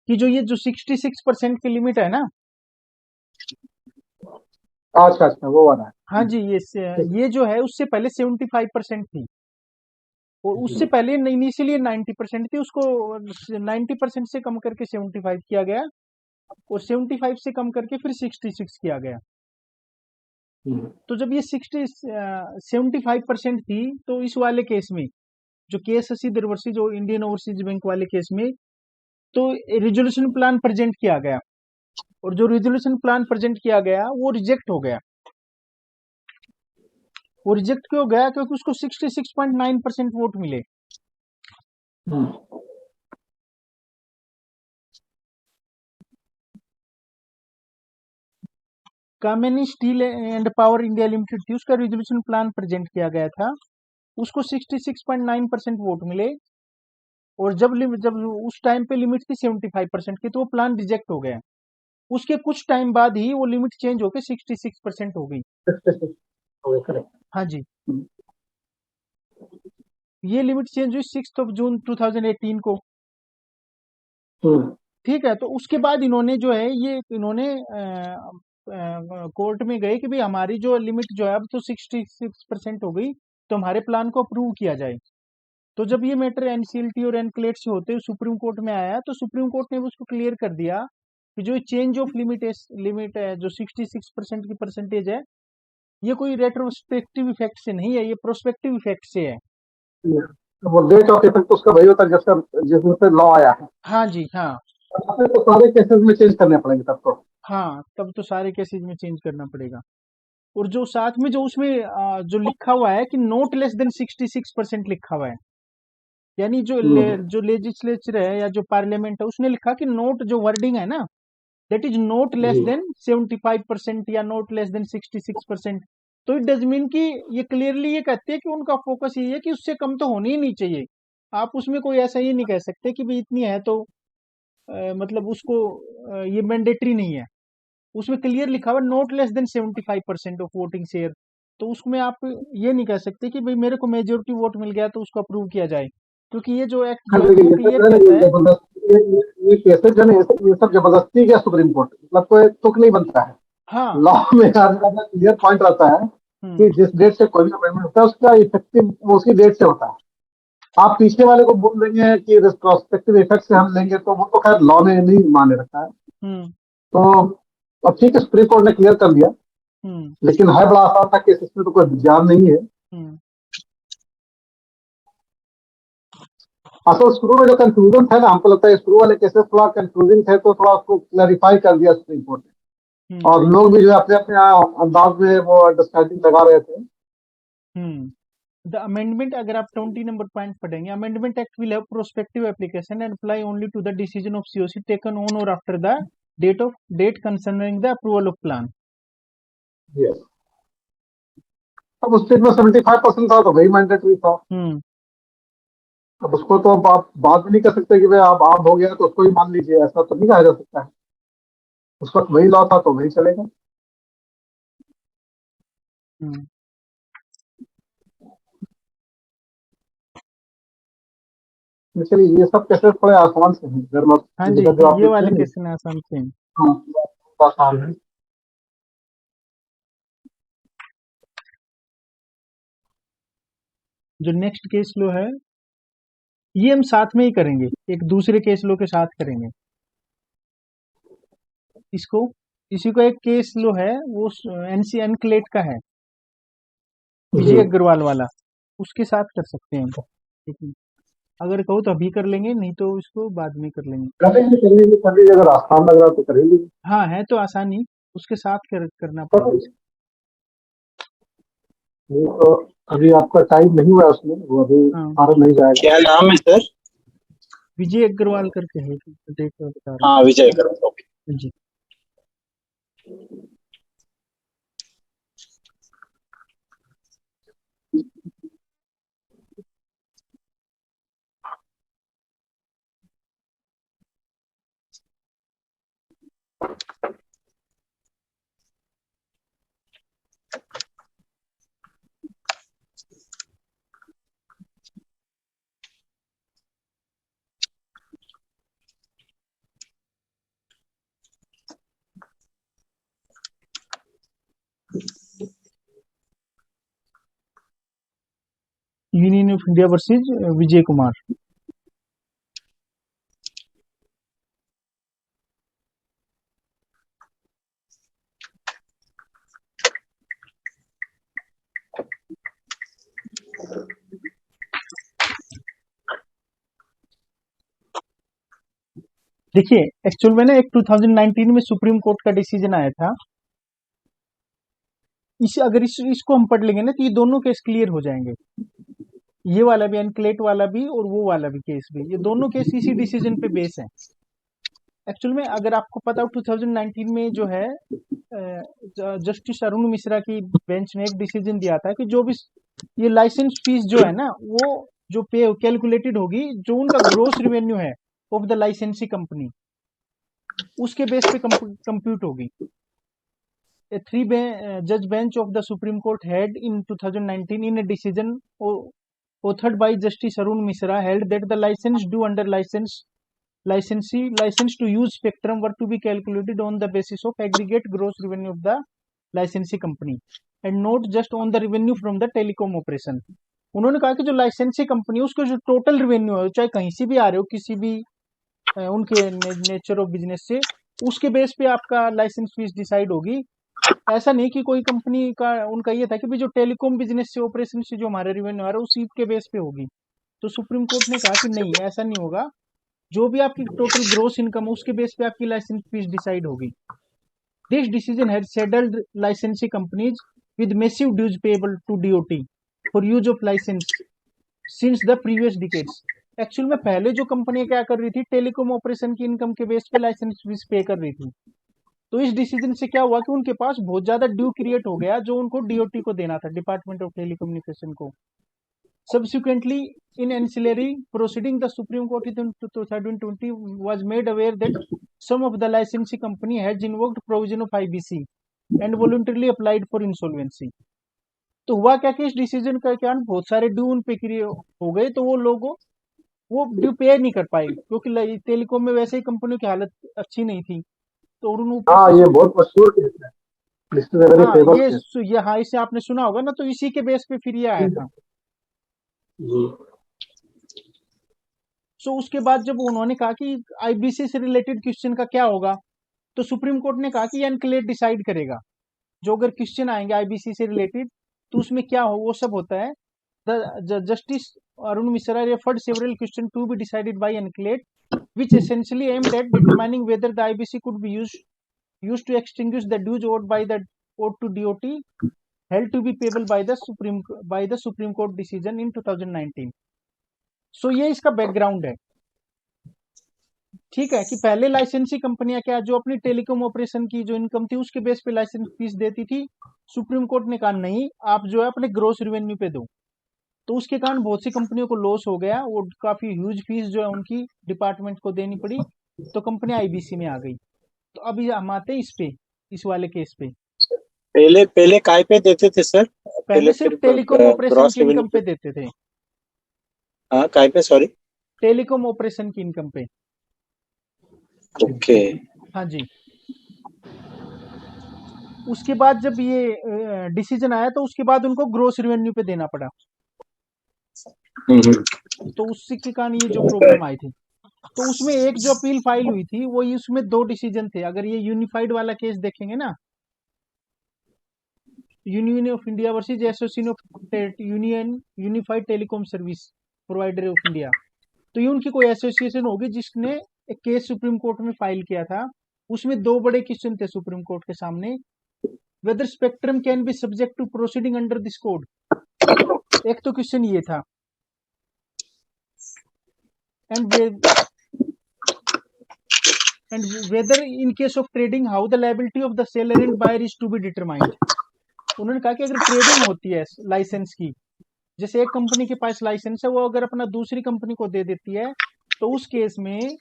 कि जो ये जो 66% की लिमिट है ना, अच्छा अच्छा, वो वाला है। हाँ जी, ये जो है उससे पहले 75% थी, और उससे पहले इनिशियली 90% थी, उसको 90% से कम करके 75 किया गया, और 75 से कम करके फिर 66 किया गया। तो जब ये 75% थी, तो इस वाले केस में जो केस शशिधर वर्सेज जो इंडियन ओवरसीज बैंक वाले केस में, तो रिजोल्यूशन प्लान प्रेजेंट किया गया, और जो रिजोल्यूशन प्लान प्रेजेंट किया गया वो रिजेक्ट हो गया। वो रिजेक्ट क्यों गया? क्योंकि उसको 66.9% वोट मिले। Kamineni steel and power India limited थी, उसका रिजोल्यूशन प्लान प्रेजेंट किया गया था, उसको 66.9% वोट मिले, और जब उस टाइम पे लिमिट थी 75% की, तो वो प्लान रिजेक्ट हो गया। उसके कुछ टाइम बाद ही वो लिमिट चेंज होकर 66% हो गई। करेक्ट। हाँ जी, ये लिमिट चेंज हुई 6 जून 2018 को। ठीक है, तो उसके बाद इन्होंने जो है ये इन्होंने कोर्ट में गए कि भाई हमारी जो लिमिट जो है अब तो 66% हो गई, तो हमारे प्लान को अप्रूव किया जाए। तो जब ये मैटर एनसीएलटी और एनक्लेट से होते सुप्रीम कोर्ट में आया, तो सुप्रीम कोर्ट ने उसको क्लियर कर दिया कि जो चेंज ऑफ लिमिट है, जो 66% की परसेंटेज है, ये कोई रेट्रोस्पेक्टिव इफेक्ट से नहीं है, ये प्रोस्पेक्टिव इफेक्ट से है। वो डेट ऑफ इफेक्ट उसका वही होता है जिस दिन से लॉ आया है। हाँ जी, हाँ आपने तो सारे केसेस में चेंज करने पड़ेंगे तब तो। हाँ, तब तो सारे केसेज में चेंज करना पड़ेगा। और जो साथ में जो उसमें जो लिखा हुआ है कि नोट लेस देन 66% लिखा हुआ है, यानी जो लेजिस्लेचर है या जो पार्लियामेंट है, उसने लिखा कि नोट जो वर्डिंग है ना, that is note less than 75% या नोट लेस देन 66%। तो इट डज मीन कि ये क्लियरली ये कहते हैं कि उनका फोकस ये है कि उससे कम तो होनी ही नहीं चाहिए। आप उसमें कोई ऐसा ही नहीं कह सकते कि भाई इतनी है तो मतलब उसको ये मैंडेटरी नहीं है। उसमें क्लियर लिखा हुआ note less than 75% of voting share. तो उसमें आप ये नहीं कह सकते कि भाई मेरे को मेजोरिटी वोट मिल गया तो उसको अप्रूव किया जाए, क्योंकि ये जो एक्ट हाँ, जो है देखिए वो ये क्लियर सब है ना, कहता ये है। जबरदस्ती ये केसेस जो है ना, ये सब जबरदस्ती के सुप्रीम कोर्ट, मतलब कोई तुक नहीं बनता है। हाँ। लॉ में हर ज्यादा क्लियर पॉइंट रहता है कि हम्म। जिस डेट से कोई भी अमेंडमेंट होता है उसका इफेक्टिव वो उसी डेट से होता है। आप पीछे वाले को बोल रही हैं कि रिट्रोस्पेक्टिव इफेक्ट से हम लेंगे, तो वो तो खैर लॉ ने नहीं माने रखा है। हम्म। तो अब ठीक है, सुप्रीम कोर्ट ने क्लियर कर दिया, हम्म। लेकिन है बड़ा आसान था केस, इसमें तो कोई जान नहीं है। हम्म। असल शुरू में जो कंफ्यूजन था ना, हमको लगता है शुरू वाले केसेस थोड़ा कंफ्यूजिंग थे, तो थोड़ा उसको क्लैरिफाई कर दिया सुप्रीम कोर्ट ने, हम्म। और लोग भी जो है अपने अपने अंदाज में वो अंडरस्टैंडिंग लगा रहे थे। द अमेंडमेंट, अगर आप 20 नंबर पॉइंट पढ़ेंगे, amendment act will have prospective application and apply only to the decision of COC taken on or after the date concerning the approval of plan. Yes. अब उस state में 75% था तो वही mandatory था। हम्म। अब उसको तो अब आप बात भी नहीं कर सकते कि भाई आप हो गया तो उसको ही मान लीजिए, ऐसा तो नहीं कहा जा सकता है। उस वक्त वही लॉ था तो वही चलेगा। हम्म। चलिए, ये सब केसेस थोड़े आसान से हैं, हाँ जी, जो आप ये देखते वाले हैं ना। केस में आसान से हैं। हाँ, बहुत आसान है। जो नेक्स्ट केस लो है, ये हम साथ में ही करेंगे, एक दूसरे केस लो के साथ करेंगे इसको। इसी को एक केस लो है, वो एनसी एनक्लेट का है, जी। विजय अग्रवाल वाला, उसके साथ कर सकते हैं। ठीक है। अगर कहो तो अभी कर लेंगे, नहीं तो इसको बाद में कर लेंगे। कर लीजिए, अगर आसान लग रहा है तो कर ही लीजिए। हाँ, है तो आसानी, उसके साथ करना कर पड़ेगा। लीजिए। नहीं तो अभी आपका टाइम नहीं हुआ उसमें, वो अभी हाँ, फॉर्म नहीं जाएगा। क्या नाम है सर? विजय अग्रवाल करके है, देख कर बता रहा हाँ, विजय करो। हूँ जी। Union of India versus Vijay Kumar. देखिए, एक्चुअल में ना एक 2019 में सुप्रीम कोर्ट का डिसीजन आया था। अगर इसको हम पढ़ लेंगे ना तो ये दोनों केस क्लियर हो जाएंगे। ये वाला भी, एनक्लेट वाला भी और वो वाला भी केस भी, ये दोनों केस इसी डिसीजन पे बेस है। एक्चुअल में अगर आपको पता हो 2019 में जो है जस्टिस अरुण मिश्रा की बेंच ने एक डिसीजन दिया था कि जो भी ये लाइसेंस फीस जो है ना, वो जो पे कैलकुलेटेड होगी, जो उनका ग्रोस रेवेन्यू है ऑफ द लाइसेंसी कंपनी, उसके बेस पे कंप्यूट होगी। A three-judge bench of the Supreme Court had in 2019 in a decision authored by Justice Arun Misra held that the license due under license to use spectrum were to be calculated on the basis of aggregate gross revenue of the licensee company and not just on the revenue from the telecom operation. उन्होंने कहा कि जो लाइसेंसी company है उसको जो total revenue है, चाहे कहीं से भी आ रहे हो, किसी भी उनके नेचर ऑफ बिजनेस से, उसके बेस पे आपका लाइसेंस फीस डिसाइड होगी। ऐसा नहीं कि कोई कंपनी का, उनका ये था कि भाई जो टेलीकॉम बिजनेस से, ऑपरेशन से जो हमारा रेवेन्यू आ रहा है उसी के बेस पे होगी। तो सुप्रीम कोर्ट ने कहा कि नहीं, ऐसा नहीं होगा, जो भी आपकी टोटल ग्रोस इनकम है उसके बेस पे आपकी लाइसेंस फीस डिसाइड होगी। This decision had settled licensee companies with massive dues payable to DOT for use of licence since the previous decades. Actual में पहले जो कंपनी क्या कर रही थी, टेलीकॉम ऑपरेशन की इनकम के बेस पे लाइसेंस फीस पे कर रही थी। तो इस डिसीजन से क्या हुआ कि उनके पास बहुत ज्यादा ड्यू क्रिएट हो गया, जो उनको डीओटी को देना था, डिपार्टमेंट ऑफ टेलीकम्युनिकेशन को। Subsequently, in ancillary proceeding, the Supreme Court in 2020 was made aware that some of the licensee company has invoked provision of IBC and voluntarily applied for insolvency. तो हुआ क्या कि इस decision का कारण बहुत सारे ड्यू उन पे हो गए, तो वो लोगों वो ड्यू पे नहीं कर पाए, क्योंकि टेलीकॉम में वैसे ही कंपनियों की हालत अच्छी नहीं थी। तो उन्होंने ऊपर हाँ, से ये बहुत मशहूर केस है, दिस इज वेरी हाँ फेमस केस। हाँ, इसे आपने सुना होगा ना, तो इसी के बेस पे फिर ये आया था। जी। सो उसके बाद जब उन्होंने कहा कि आईबीसी से रिलेटेड क्वेश्चन का क्या होगा, तो सुप्रीम कोर्ट ने कहा कि एनक्लेट डिसाइड करेगा। जो अगर क्वेश्चन आएंगे आईबीसी से रिलेटेड, तो उसमें क्या हो, वो सब होता है। The justice Arun Mishra referred several question to be decided by NCLAT which essentially aimed at determining whether the IBC could be used to extinguish the dues owed to DOT held to be payable by the Supreme Court decision in 2019. सो ये इसका background है। ठीक है कि पहले लाइसेंसी कंपनियां क्या, जो अपनी टेलीकॉम ऑपरेशन की जो इनकम थी उसके बेस पे लाइसेंस फीस देती थी। सुप्रीम कोर्ट ने कहा नहीं, आप जो है अपने ग्रोस रेवेन्यू पे दो। तो उसके कारण बहुत सी कंपनियों को लॉस हो गया, वो काफी ह्यूज फीस जो है उनकी डिपार्टमेंट को देनी पड़ी, तो कंपनी आईबीसी में आ गई। तो अभी हम आते हैं इस पे, इस वाले केस पे। पहले पहले काय पे देते थे सर? पहले सिर्फ टेलीकॉम ऑपरेशन ग्रॉस की इनकम रेवेन्यू पे पे? देते थे, हाँ, काय पे, सॉरी। टेलीकॉम ऑपरेशन की इनकम पे। ओके। हाँ जी। उसके बाद जब ये डिसीजन आया, तो उसके बाद उनको ग्रोस रेवेन्यू पे देना पड़ा। तो उसी के कारण ये जो प्रॉब्लम आई थी, तो उसमें एक जो अपील फाइल हुई थी, वो उसमें दो डिसीजन थे। अगर ये यूनिफाइड वाला केस देखेंगे ना, union of India versus association of union unified telecom service provider of India, तो ये उनकी कोई एसोसिएशन होगी जिसने एक केस सुप्रीम कोर्ट में फाइल किया था। उसमें दो बड़े क्वेश्चन थे सुप्रीम कोर्ट के सामने, whether spectrum can be subject to proceeding under this code. एक तो क्वेश्चन ये था, and whether in case of trading how the liability of the seller and buyer is to be determined. उन्होंने कहा कि अगर ट्रेडिंग होती है लाइसेंस की, जैसे एक कंपनी के पास लाइसेंस है, वो अगर अपना दूसरी कंपनी को दे देती है, तो उस केस में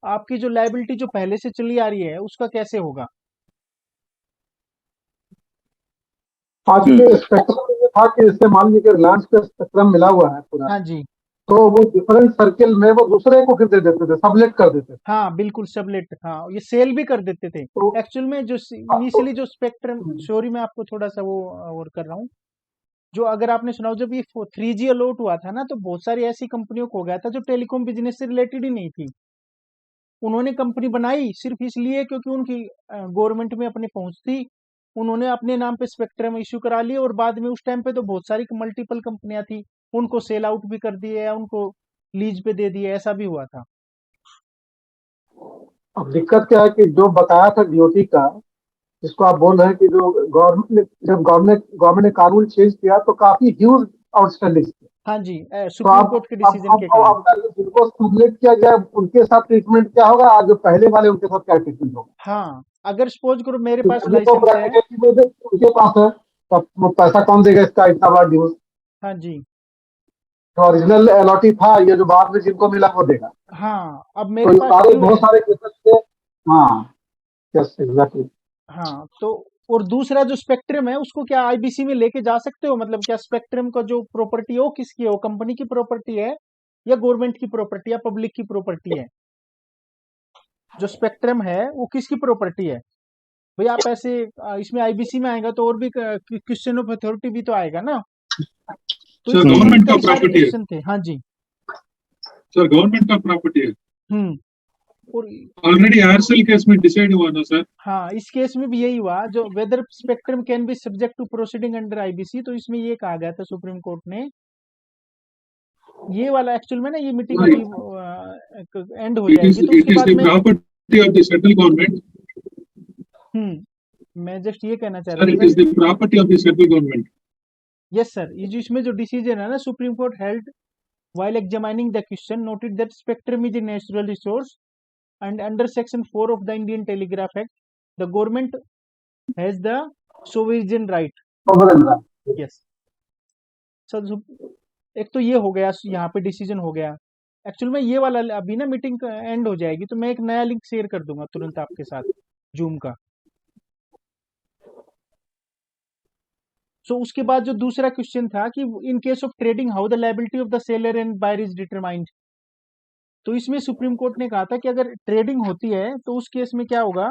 आपकी जो लायबिलिटी जो पहले से चली आ रही है उसका कैसे होगा। आज के स्पेक्ट्रम में ये था कि इससे मान लीजिए कि रिलायंस का स्पेक्ट्रम मिला हुआ है पूरा, हाँ जी, तो वो डिफरेंट सर्किल में वो दूसरे को फिर दे देते थे, सबलेट कर देते थे। हाँ बिल्कुल सबलेट, हाँ ये सेल भी कर देते थे। तो एक्चुअल में जो इनिशियली जो स्पेक्ट्रम, सॉरी मैं आपको थोड़ा सा वो और कर रहा हूँ, जो अगर आपने सुना हो जब ये 3G अलॉट हुआ था ना, तो बहुत सारी ऐसी कंपनियों को हो गया था जो टेलीकॉम बिजनेस से रिलेटेड ही नहीं थी। उन्होंने कंपनी बनाई सिर्फ इसलिए क्योंकि उनकी गवर्नमेंट में अपनी पहुंच थी, उन्होंने अपने नाम पे स्पेक्ट्रम इश्यू करा लिए, और बाद में उस टाइम पे तो बहुत सारी मल्टीपल कंपनियां थी, उनको सेल आउट भी कर दिए या उनको लीज पे दे दिए, ऐसा भी हुआ था। अब दिक्कत क्या है कि जो बताया था डीओटी का, जिसको आप बोल रहे हैं कि जो गवर्नमेंट ने, जब गवर्नमेंट ने कानून चेंज किया तो काफी ह्यूज आउटस्टैंडिंग थे। हाँ जी, तो सुप्रीम कोर्ट के डिसीजन के कारण। अब जिनको सबलेट किया गया उनके साथ ट्रीटमेंट क्या होगा, आज जो पहले वाले उनके साथ क्या ट्रीटमेंट होगा। हाँ, अगर सपोज करो मेरे पास क्योंकि तो लाइसेंस है। प्रैक्टिकली में जो उनके पास है, तो वो पैसा कौन देगा इसका, इतना बड़ा ड्यूज। हाँ जी, जो ओरिजिनल अलॉटी था, ये जो बाद में जिनको मिला वो देगा। हाँ अब तो मेरे ये पास सारे क्यों बहुत है। सारे केसेस थे। हाँ, यस एग्जैक्टली। हाँ तो, और दूसरा जो स्पेक्ट्रम है उसको क्या आईबीसी में लेके जा सकते हो, मतलब क्या स्पेक्ट्रम का जो प्रॉपर्टी है वो किसकी है, वो कंपनी की प्रॉपर्टी है या गवर्नमेंट की प्रॉपर्टी या पब्लिक की प्रॉपर्टी है। जो स्पेक्ट्रम है वो किसकी प्रॉपर्टी है भाई। आप ऐसे इसमें आईबीसी में आएगा तो और भी क्वेश्चन ऑफ अथॉरिटी भी तो आएगा ना, तो सर इसमें ये गवर्नमेंट का कई सारे प्रॉपर्टी है, क्वेश्चन थे। हाँ जी। सर गवर्नमेंट का प्रॉपर्टी है। हम्म। और ऑलरेडी एयरसेल केस में डिसाइड हुआ ना सर। हाँ, इस केस में भी यही हुआ, जो whether spectrum can be subject to proceeding under IBC, तो इसमें ये कहा गया था सुप्रीम कोर्ट ने। ये वाला एक्चुअल में ना, ये मीटिंग अभी राइट, एंड हो इट इज जाएगी तो इट उसके इज बाद द मैं, property of the central government. मैं जस्ट ये कहना चाह रहा सर था it sir. Is the property of the central government. Yes sir, ये जो इसमें जो डिसीजन है ना, supreme court held while examining the question noted that spectrum is a natural resource and under section 4 of the Indian Telegraph Act the government has the sovereign right. Yes sir, एक तो ये हो गया, यहाँ पे decision हो गया। Actual में ये वाला अभी ना मीटिंग एंड हो जाएगी तो मैं एक नया लिंक शेयर कर दूंगा तुरंत आपके साथ, जूम का। सो उसके बाद जो दूसरा क्वेश्चन था कि in case of trading how the liability of the seller and buyer is determined. तो इसमें सुप्रीम कोर्ट ने कहा था कि अगर ट्रेडिंग होती है तो उस केस में क्या होगा।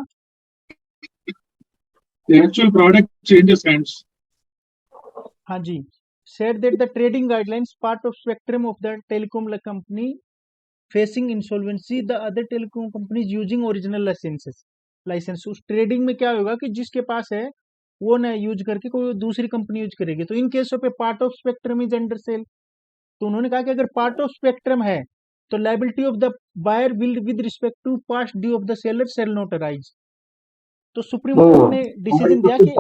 The actual product changes hands. हाँ जी, said that the trading guidelines part of spectrum of the telecom company facing insolvency the other telecom companies using original license। उस ट्रेडिंग में क्या होगा कि जिसके पास है वो ना यूज करके कोई दूसरी कंपनी यूज करेगी, तो इन केसों पे part of spectrum is under sale. तो उन्होंने कहा कि अगर पार्ट ऑफ स्पेक्ट्रम है तो liability of the buyer will with respect to past due of the seller shall not arise. तो सुप्रीम कोर्ट ने डिसीजन दिया कि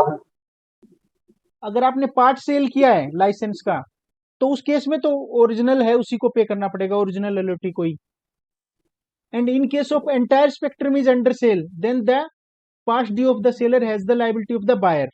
अगर आपने पार्ट सेल किया है लाइसेंस का, तो उस केस में तो ओरिजिनल है उसी को पे करना पड़ेगा, ओरिजिनल एलओटी को ही। And in case of entire spectrum is under sale then the past due of the seller has the liability of the buyer.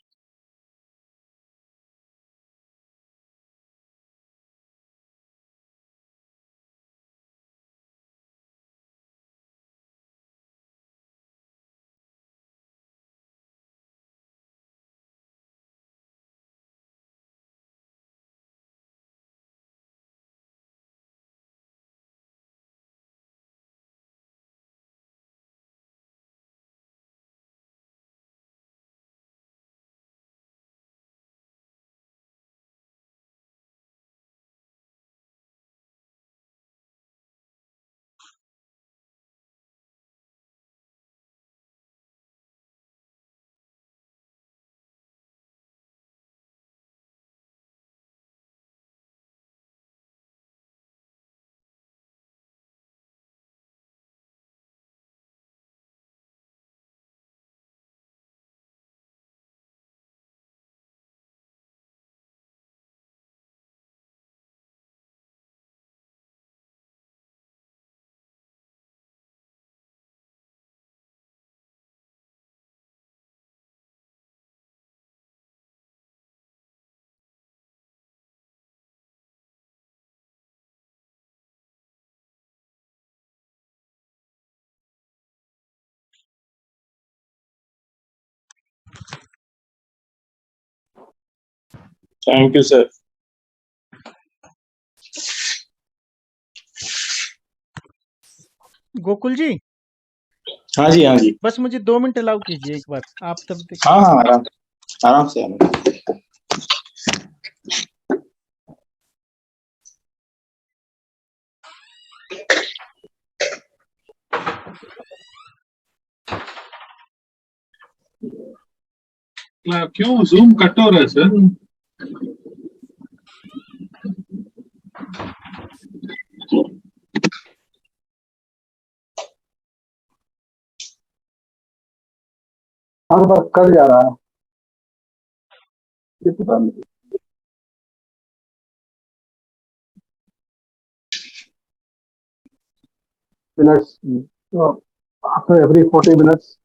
Thank you sir. Gokul ji, हाँ जी, हाँ जी। बस मुझे 2 मिनट अलाउ कीजिए एक बार, आप तब तक। हाँ हाँ, आराम आराम से आराम से। क्यों जूम कट हो रहा है सर? हाँ बस कर जा रहा है ये पता नहीं मिनट्स तो आफ्टर एवरी 40 minutes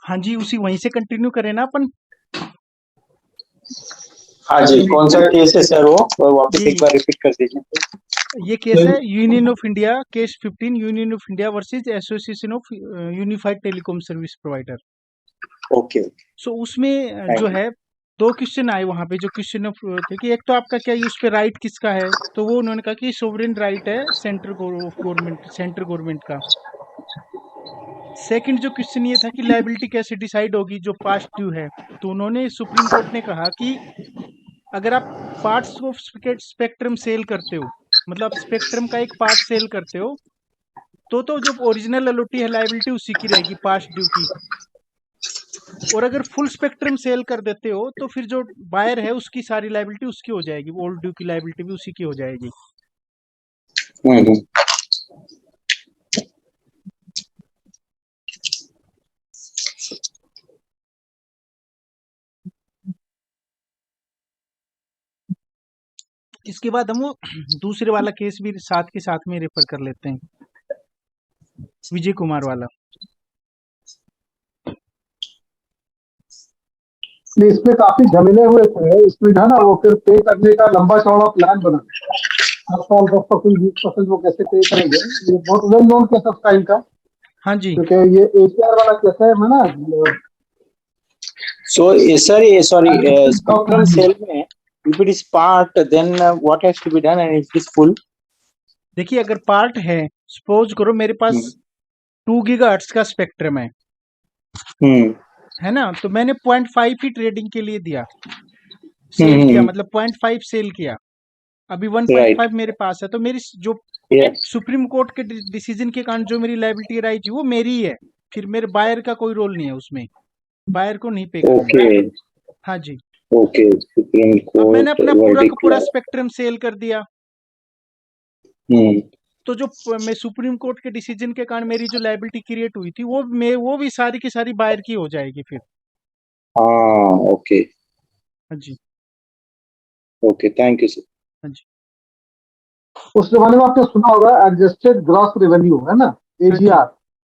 हाँ जी, उसी वहीं से कंटिन्यू करें ना अपन। हाँ जी, कौन सा केस है सर वो? और वापस ये एक बार रिपीट कर दीजिए। ये केस है Union of India, case 15, Union of India versus association of unified telecom service provider. Okay. So उसमें जो है 2 क्वेश्चन आए वहां पे, जो क्वेश्चन ऑफ थे कि एक तो आपका क्या है, उस पे राइट किसका है, तो वो उन्होंने कहा कि सोवरेन राइट है सेंट्रल गवर्नमेंट का। सेकंड जो क्वेश्चन ये था कि लायबिलिटी कैसे डिसाइड होगी जो पास्ट ड्यू है, तो उन्होंने सुप्रीम कोर्ट ने कहा कि अगर आप पार्ट्स ऑफ स्पेक्ट्रम सेल करते हो, मतलब स्पेक्ट्रम का एक पार्ट सेल करते हो, तो जो ओरिजिनल अलॉटी है लायबिलिटी उसी की रहेगी पास्ट ड्यू की। और अगर फुल स्पेक्ट्रम सेल कर देते हो तो फिर जो बायर है उसकी सारी लायबिलिटी उसकी हो जाएगी, ओल्ड ड्यू की लायबिलिटी भी उसी की हो जाएगी। हम्म। इसके बाद हम वो दूसरे वाला केस भी साथ के साथ में रेफर कर लेते हैं, विजय कुमार वाला। इसमें काफी झमेले हुए थे इसमें है ना वो फिर पे करने का लंबा चौड़ा प्लान बना 8 साल 10% 20% वो कैसे पे करेंगे ये बहुत well known case of time का हाँ जी, क्योंकि ये APR वाला केस है मैं ना So, sir, sorry, spectrum cell में if it is part, then what has to be done, and if it is full? देखिए अगर पार्ट है, सपोज करो मेरे पास 2 गीगाहर्ट्ज का स्पेक्ट्रम है ना, तो मैंने 0.5 ही ट्रेडिंग के लिए दिया, सेल किया, मतलब 0.5 सेल किया। अभी 1.5 मेरे पास है, तो मेरी जो सुप्रीम कोर्ट के डिसीजन के कारण जो मेरी लायबिलिटी राइज वो मेरी ही है, फिर मेरे बायर का कोई रोल नहीं है उसमें, बायर को नहीं पे करना। ओके हाँ जी, ओके, सुप्रीम अब मैंने कोर्ट अपना पूरा का वर्डिक्ट पूरा स्पेक्ट्रम सेल कर दिया, तो जो मैं सुप्रीम कोर्ट के डिसीजन के कारण मेरी जो लायबिलिटी क्रिएट हुई थी वो भी सारी की सारी बायर की हो जाएगी फिर। हाँ, ओके हाँ जी, ओके, थैंक यू सर। हाँ जी, उस जमाने में आपने सुना होगा एडजस्टेड ग्रॉस रेवेन्यू है ना AGR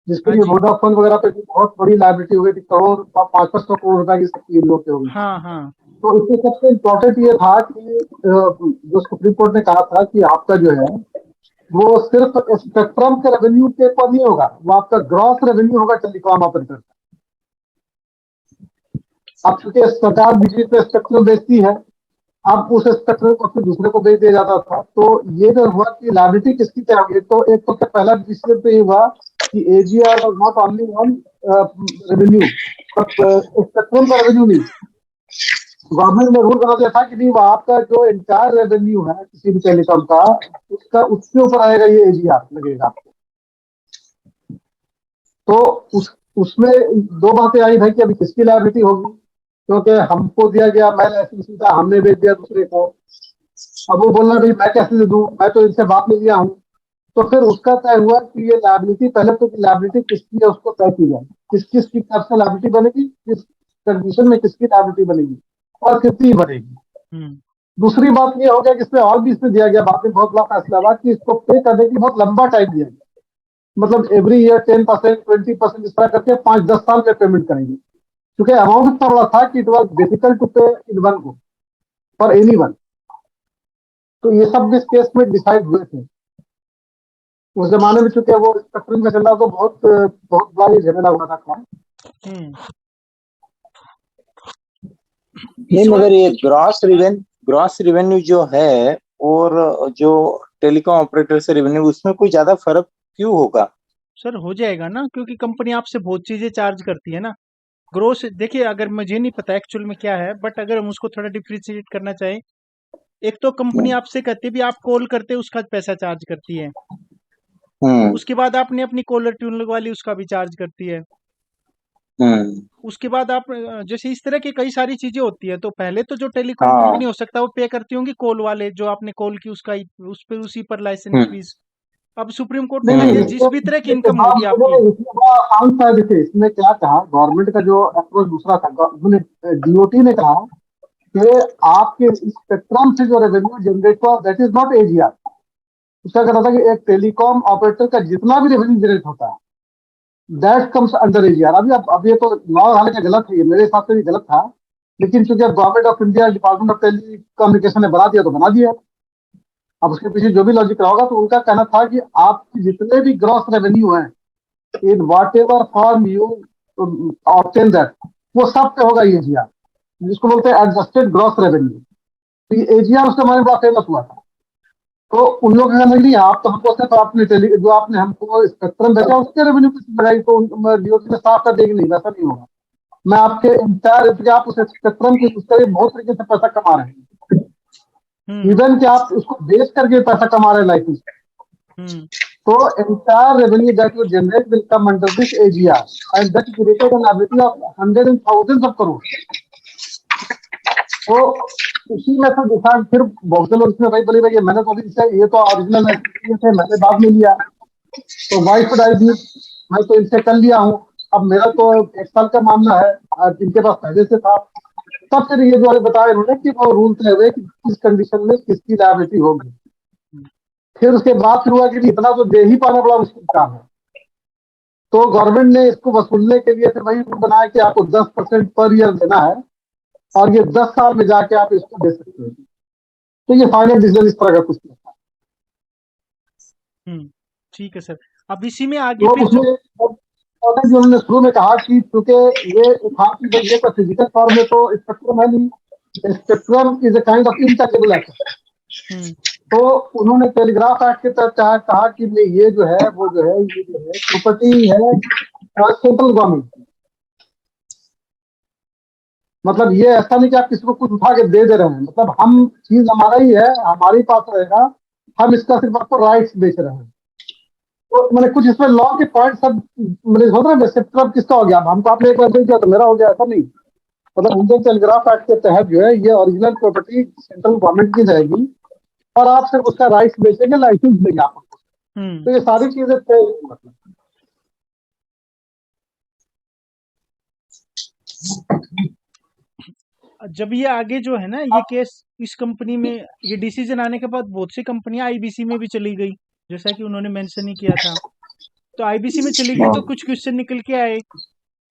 जिसके हाँ लिए जी, वोडाफोन वगैरह पे भी बहुत बड़ी लायबिलिटी हो गई थी करोड़ 500 करोड़ रुपए की स्कीम होती होगी हाँ हाँ तो इसमें सबसे इम्पोर्टेंट ये था कि जो सुप्रीम कोर्ट ने कहा था कि आपका जो है वो सिर्फ स्पेक्ट्रम के रेवेन्यू के ऊपर नहीं होगा, वो आपका ग्रॉस रेवेन्यू होगा टेलीकॉम ऑपरेटर का। अब चूंकि सरकार बिजली पे स्पेक्ट्रम बेचती है, अब उस स्पेक्ट्रम को फिर दूसरे को बेच दिया जाता था, तो ये जो हुआ कि लायबिलिटी किसकी क्या होगी, तो एक तो पहला डिसीजन तो ये हुआ कि AGR was not only on revenue, but spectrum का रेवेन्यू नहीं। गवर्नमेंट ने रूल बना दिया था कि नहीं, वो आपका जो एंटायर रेवेन्यू है किसी भी टेलीकॉम का, उसका उसके ऊपर आएगा ये एजीआर लगेगा आपको। तो उसमें दो बातें आई भाई कि अभी किसकी लायबिलिटी होगी, क्योंकि हमको दिया गया, मैं लाइसेंस था, हमने बेच दिया दूसरे को। अब वो बोलना भाई मैं कैसे दे दूं, मैं तो इनसे बात नहीं लिया हूँ। तो फिर उसका तय हुआ कि ये लायबिलिटी, पहले तो लायबिलिटी किसकी है उसको तय की जाए, किस किस की तरफ से लायबिलिटी बनेगी, किस कंडीशन में किसकी लायबिलिटी बनेगी और कितनी बनेगी। दूसरी बात ये हो गया कि इसमें और भी इसमें दिया गया, बाद में बहुत बड़ा फैसला हुआ कि इसको पे करने की बहुत लंबा टाइम दिया गया, मतलब एवरी ईयर 10%, 20% इस तरह करके 5-10 साल में पेमेंट करेंगे, क्योंकि अमाउंट इतना बड़ा था कि इट वॉज डिफिकल्ट टू पे in one go for any one. तो ये सब इस केस में डिसाइड हुए थे। उस जमाने में चूंकि वो स्पेक्ट्रम में चल रहा, तो बहुत बहुत बड़ा ये झगड़ा हुआ था काम। नहीं, मगर ये ग्रॉस रेवेन्यू जो है और जो टेलीकॉम ऑपरेटर से रेवेन्यू, उसमें कोई ज्यादा फर्क क्यों होगा? सर हो जाएगा ना, क्योंकि कंपनी आपसे बहुत चीजें चार्ज करती है ना। ग्रोस देखिए, अगर मुझे नहीं पता एक्चुअल में क्या है, बट अगर हम उसको थोड़ा डिफ्रेंशिएट करना चाहें, एक तो कंपनी आपसे कहती है भी आप कॉल करते हैं उसका पैसा चार्ज करती है, उसके बाद आपने अपनी कॉलर ट्यून लगवा ली उसका भी चार्ज करती है, उसके बाद आप जैसे इस तरह की कई सारी चीजें होती है। तो पहले तो जो टेलीकॉम हाँ। कंपनी हो सकता है वो पे करती होंगी कॉल वाले, जो आपने कॉल की उसका उस पर उसी पर लाइसेंस फीस। अब सुप्रीम कोर्ट ने नहीं कह नहीं, दिया जिस भी तरह की इनकम होगी इसमें आपकी। बड़ा आसान सा देखिए, इसमें क्या कहा गवर्नमेंट का जो अप्रोच दूसरा था, डीओटी ने कहा कि आपके स्पेक्ट्रम से जो रेवेन्यू जनरेट हुआ दैट इज नॉट एजीआर। उसका कहना था कि एक टेलीकॉम ऑपरेटर का जितना भी रेवेन्यू जनरेट होता है दैट कम्स अंडर एजीआर। अब ये तो लॉ हालांकि गलत है, ये मेरे हिसाब से भी गलत था, लेकिन चूंकि अब government of India, department of telecommunication ने बना दिया तो बना दिया। अब उसके पीछे जो भी लॉजिक रहा होगा, तो उनका कहना था कि आपके जितने भी ग्रॉस रेवेन्यू है in what ever form you obtain that, वो सब पे होगा एजीआर, जिसको बोलते हैं एडजस्टेड ग्रॉस रेवेन्यू। तो ये एजीआर उसके हमारे बड़ा फेमस हुआ था। तो उन लोगों का कहना नहीं, आप तो हमको सिर्फ आपने जो आपने हमको स्पेक्ट्रम भेजा उसके रेवेन्यू की बढ़ाई, तो डीओटी में साफ कर देगी नहीं, वैसा नहीं होगा। मैं आपके इंटायर, आप उस स्पेक्ट्रम के यूज करके बहुत तरीके से पैसा कमा रहे हैं, इवन कि आप उसको बेच करके पैसा कमा रहे हैं लाइसेंस। तो entire revenue that you generate will come under this AGR, and that is created an ability of hundreds and thousands of crores. तो उसी में तो देखा, फिर बहुत से लोग इसमें भाई बोले भाई मैंने तो अभी ये तो ओरिजिनल थे, मैंने बाद में लिया, तो वाई शुड आई डू, मैं तो इनसे कर लिया हूँ, अब मेरा तो 1 साल का मामला है, इनके पास पहले से था। तब फिर ये जो बताया इन्होंने कि वो रूल तय हुए कि किस कंडीशन में किसकी लायबिलिटी होगी। फिर उसके बाद फिर हुआ कि इतना तो दे ही पाना बड़ा मुश्किल काम है, तो गवर्नमेंट ने इसको वसूलने के लिए फिर वही रूल बनाया कि आपको 10% पर ईयर देना है, और ये 10 साल में जाके आप इसको दे सकते हो। तो ये फाइनल डिसीजन इस तरह का कुछ था। ठीक है सर। अब इसी में आगे तो फिर उसमें उन्होंने शुरू में कहा कि चूंकि ये था कि भाई ये तो फिजिकल फॉर्म में तो स्पेक्ट्रम है नहीं, spectrum is a kind of intangible asset. तो उन्होंने टेलीग्राफ एक्ट के तहत कहा कि ये जो है वो जो है ये जो है प्रॉपर्टी है सेंट्रल गवर्नमेंट की। मतलब ये ऐसा नहीं कि आप किसी को कुछ उठा के दे रहे हैं, मतलब हम चीज हमारा ही है, हमारे पास रहेगा, हम इसका सिर्फ आपको राइट्स बेच रहे हैं। तो मैंने कुछ इसमें लॉ के पॉइंट सब मैंने सोच रहा सेक्टर किसका हो गया, हमको आपने एक बार दे दिया तो मेरा हो गया, ऐसा नहीं। मतलब इंडियन टेलीग्राफ एक्ट के तहत जो है ये ओरिजिनल प्रॉपर्टी सेंट्रल गवर्नमेंट की रहेगी, और आप सिर्फ उसका राइट्स बेचेंगे, लाइसेंस देंगे आपको। तो ये सारी चीजें मतलब जब ये आगे जो है ना ये केस इस कंपनी में ये डिसीजन आने के बाद बहुत सी कंपनियां आईबीसी में भी चली गई, जैसा कि उन्होंने मेंशन ही किया था। तो आईबीसी में चली गई तो कुछ क्वेश्चन निकल के आए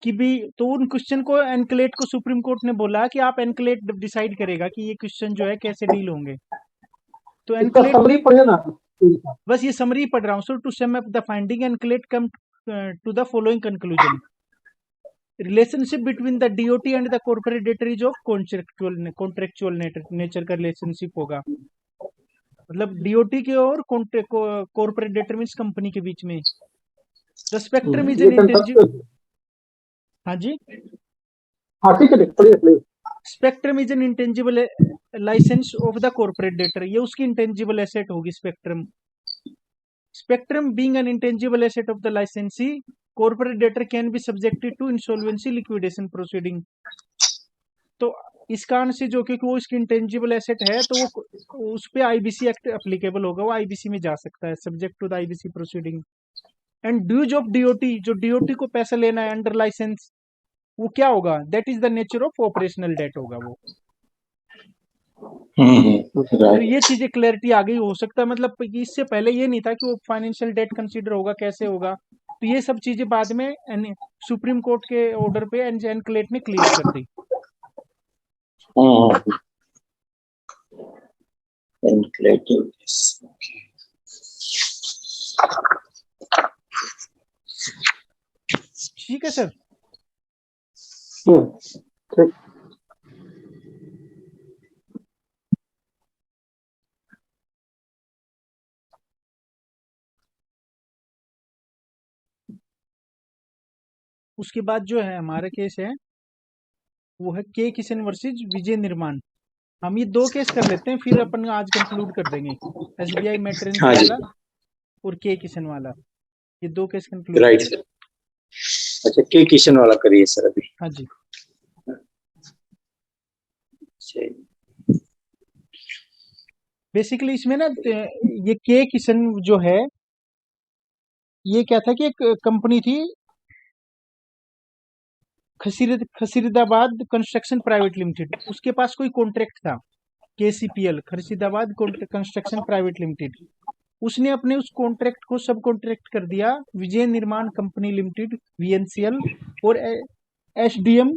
कि भी, तो उन क्वेश्चन को एनक्लेट को सुप्रीम कोर्ट ने बोला कि आप एनक्लेट डिसाइड करेगा कि ये क्वेश्चन जो है कैसे डील होंगे। तो इसका एनक्लेट समरी ने पढ़िए ना, बस ये समरी पढ़ रहा हूँ। So to sum up the finding and NCLAT come to the following conclusion. Relationship between the DOT and the corporate debtor is of contractual nature का रिलेशनशिप होगा। मतलब डीओटी के और कॉर्पोरेट डेटर मीन्स कंपनी के बीच में। The spectrum is ये an intangible. Concept. हाँ जी। हाँ ठीक है, please. Spectrum is an intangible licence of the corporate debtor, ये उसकी इंटेंजिबल एसेट होगी spectrum. Spectrum being an intangible asset of the licensee, corporate debtor can be subjected to insolvency liquidation proceeding. तो इस कारण से जो, क्योंकि वो इसकी इंटेंजिबल एसेट है, तो वो उस पे आईबीसी एक्ट एप्लीकेबल होगा, वो आईबीसी में जा सकता है, subject to the IBC proceeding. And dues of DOT, जो डीओटी को पैसा लेना है अंडर लाइसेंस, वो क्या होगा? That is the nature of operational debt होगा वो। तो ये चीजें क्लैरिटी आ गई। हो सकता है मतलब कि इससे पहले ये नहीं था कि वो फाइनेंशियल डेट कंसीडर होगा, कैसे होगा, तो ये सब चीजें बाद में सुप्रीम कोर्ट के ऑर्डर पे एनक्लेट ने क्लियर कर दी। ठीक है सर। ठीक। उसके बाद जो है हमारा केस है वो है के किशन वर्सेज विजय निर्माण। हम ये 2 केस कर लेते हैं, फिर अपन आज कंक्लूड कर देंगे। एसबीआई मेट्रेंस हाँ जी। वाला और के किशन वाला, ये 2 केस कंक्लूड। Right sir. अच्छा, के किशन वाला करिए सर अभी। हाँ जी। बेसिकली इसमें ना ये के किशन जो है, ये क्या था कि एक कंपनी थी खसीरदाबाद कंस्ट्रक्शन प्राइवेट लिमिटेड, उसके पास कोई कॉन्ट्रैक्ट था, केसीपीएल खसीरदाबाद कंस्ट्रक्शन प्राइवेट लिमिटेड। उसने अपने उस कॉन्ट्रैक्ट को सब कॉन्ट्रैक्ट कर दिया विजय निर्माण कंपनी लिमिटेड वीएनसीएल और SDM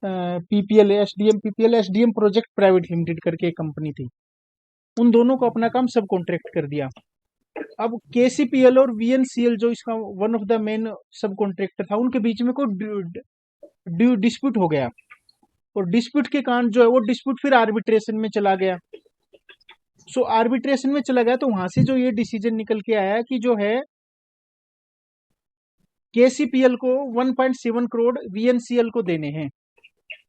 PPL, SDM project private limited करके एक कंपनी थी। उन दोनों को अपना काम सब कॉन्ट्रैक्ट कर दिया। अब केसीपीएल और वीएनसीएल जो इसका वन ऑफ द मेन सब कॉन्ट्रैक्टर था, उनके बीच में कोई डिस्प्यूट हो गया, और डिस्प्यूट के कारण जो है वो डिस्प्यूट फिर आर्बिट्रेशन में चला गया। सो आर्बिट्रेशन में चला गया, तो वहां से जो ये डिसीजन निकल के आया कि जो है केसीपीएल को 1.7 करोड़ वीएनसीएल को देने हैं।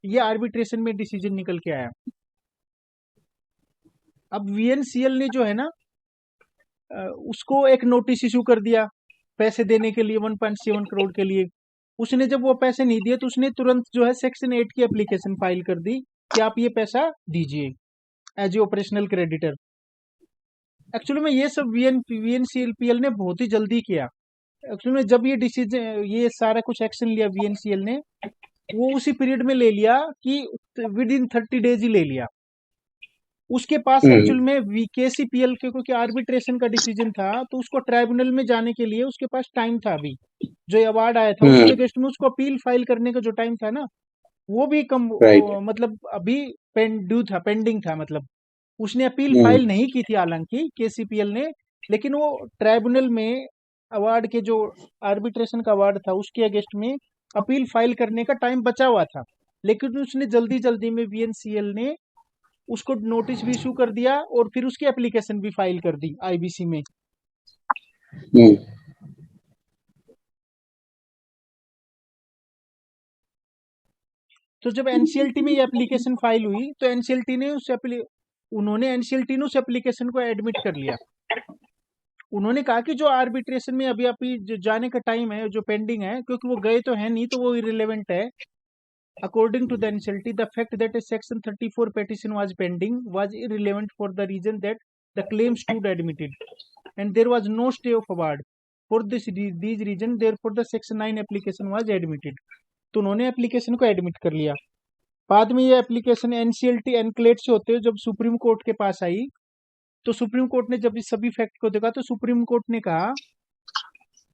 ये आर्बिट्रेशन में डिसीजन निकल के आया। अब वीएनसीएल ने जो है ना उसको एक नोटिस इशू कर दिया पैसे देने के लिए 1.7 करोड़ के लिए। उसने जब वो पैसे नहीं दिए तो उसने तुरंत जो है सेक्शन 8 की एप्लीकेशन फाइल कर दी कि आप ये पैसा दीजिए as a operational creditor. Actually में ये सब वीएनसीएल ने बहुत ही जल्दी किया। एक्चुअली में जब ये डिसीजन, ये सारा कुछ एक्शन लिया वीएनसीएल ने, वो उसी पीरियड में ले लिया कि विद इन 30 डेज ही ले लिया। उसके पास एक्चुअल में केसीपीएल के, क्योंकि आर्बिट्रेशन का डिसीजन था, तो उसको ट्राइब्यूनल में जाने के लिए उसके पास टाइम था। अभी जो अवार्ड आया था उसके अगेंस्ट में उसको अपील फाइल करने का जो टाइम था ना, वो भी कम मतलब अभी पेंडिंग था। मतलब उसने अपील फाइल नहीं की थी हालांकि केसीपीएल ने, लेकिन वो ट्राइब्यूनल में अवार्ड के जो आर्बिट्रेशन का अवार्ड था उसके अगेंस्ट में अपील फाइल करने का टाइम बचा हुआ था। लेकिन उसने जल्दी में वीएनसीएल ने उसको नोटिस भी इशू कर दिया और फिर उसकी एप्लीकेशन भी फाइल कर दी आईबीसी में। तो जब एनसीएलटी में ये एप्लीकेशन फाइल हुई तो एनसीएलटी ने उस एप्लीकेशन को एडमिट कर लिया। उन्होंने कहा कि जो आर्बिट्रेशन में अभी जो जाने का टाइम है, जो पेंडिंग है, क्योंकि वो गए तो है नहीं, तो वो इररिलेवेंट है। According to the NCLT, the fact that a Section 34 petition was pending was irrelevant for the reason that the claim stood admitted and there was no stay of award. For these reason, therefore the Section 9 application was admitted. तो उन्होंने application को admit कर लिया। बाद में ये application NCLT एनक्लेट से होते हुए जब सुप्रीम कोर्ट के पास आई, तो सुप्रीम कोर्ट ने जब इस सभी फैक्ट को देखा, तो सुप्रीम कोर्ट ने कहा,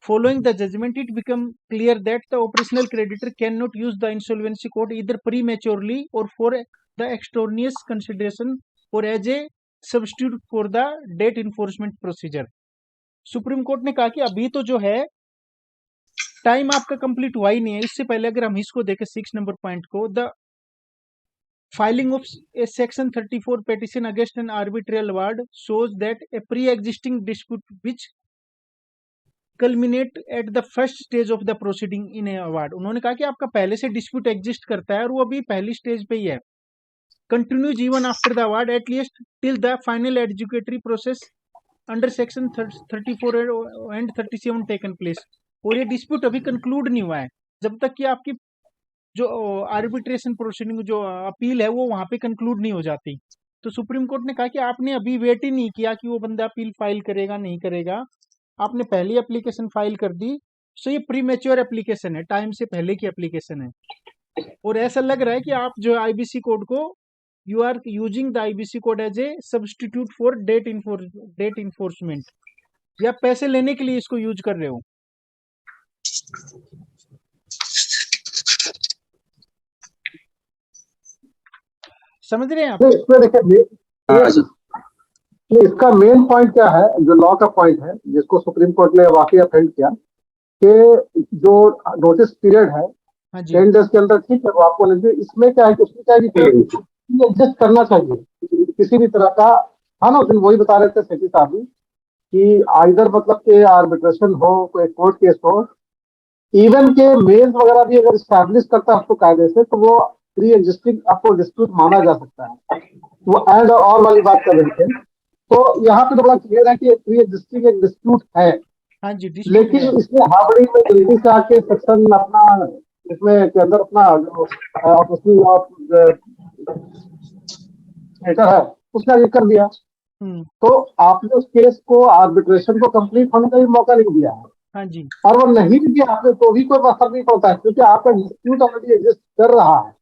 following the judgment, it became clear that the operational creditor cannot use the insolvency court either prematurely or for the extraneous consideration or as a substitute for the debt enforcement procedure. Supreme court ने कहा कि अभी तो जो है time आपका complete हुआ ही नहीं है। इससे पहले अगर हम इसको देखें 6 नंबर पॉइंट को, the filing of A section 34 petition against an arbitral award shows that a pre-existing dispute which culminate at the first stage of the proceeding in a award। उन्होंने कहा कि आपका पहले से डिस्प्यूट एग्जिस्ट करता है और वो अभी पहली स्टेज पे ही है, continues even after the award at least till the final adjudicatory process under section 34 and 37 taken place. और ये डिस्प्यूट अभी कंक्लूड नहीं हुआ है जब तक कि आपकी जो आर्बिट्रेशन प्रोसीडिंग जो अपील है वो वहां पे कंक्लूड नहीं हो जाती। तो सुप्रीम कोर्ट ने कहा कि आपने अभी वेट ही नहीं किया कि वो बंदा अपील फाइल करेगा नहीं करेगा, आपने पहली एप्लीकेशन फाइल कर दी। सो ये प्रीमेच्योर एप्लीकेशन है, टाइम से पहले की एप्लीकेशन है। और ऐसा लग रहा है कि आप जो आईबीसी कोड को you are using the IBC code as a substitute for debt enforcement, या पैसे लेने के लिए इसको यूज कर रहे हो। समझ रहे हैं आप? नहीं, इसमें देखिए इसका मेन पॉइंट क्या है, जो लॉ का पॉइंट है जिसको सुप्रीम कोर्ट ने वाकई अफेंड किया कि जो नोटिस पीरियड है हाँ जी 10 डेज के अंदर, ठीक है वो आपको लगे। इसमें क्या है कि उसमें क्या है कि एडजस्ट करना चाहिए किसी भी तरह का। हाँ ना, फिर वही बता रहे थे सेठी साहब भी कि आइदर मतलब के आर्बिट्रेशन हो, कोई कोर्ट केस हो, इवन के मेल्स वगैरह भी अगर स्टैब्लिश करता है उसको कायदे से, तो वो प्री एग्जिस्टिंग आपको डिस्प्यूट माना जा सकता है। वो एंड और वाली बात कर रहे थे, तो यहाँ पे तो बड़ा क्लियर है कि प्री एग्जिस्टिंग एक डिस्प्यूट है। हाँ जी dispute लेकिन है। इसमें हाबड़ी में जल्दी से आके सेक्शन अपना इसमें के अंदर अपना जो ऑफिसियल ऑफ है उसका ये कर दिया, तो आपने उस केस को आर्बिट्रेशन को कंप्लीट होने का भी मौका नहीं दिया है। हाँ जी और वो नहीं भी दिया आपने तो भी कोई असर नहीं पड़ता है, क्योंकि आपका डिस्प्यूट ऑलरेडी एग्जिस्ट कर रहा है।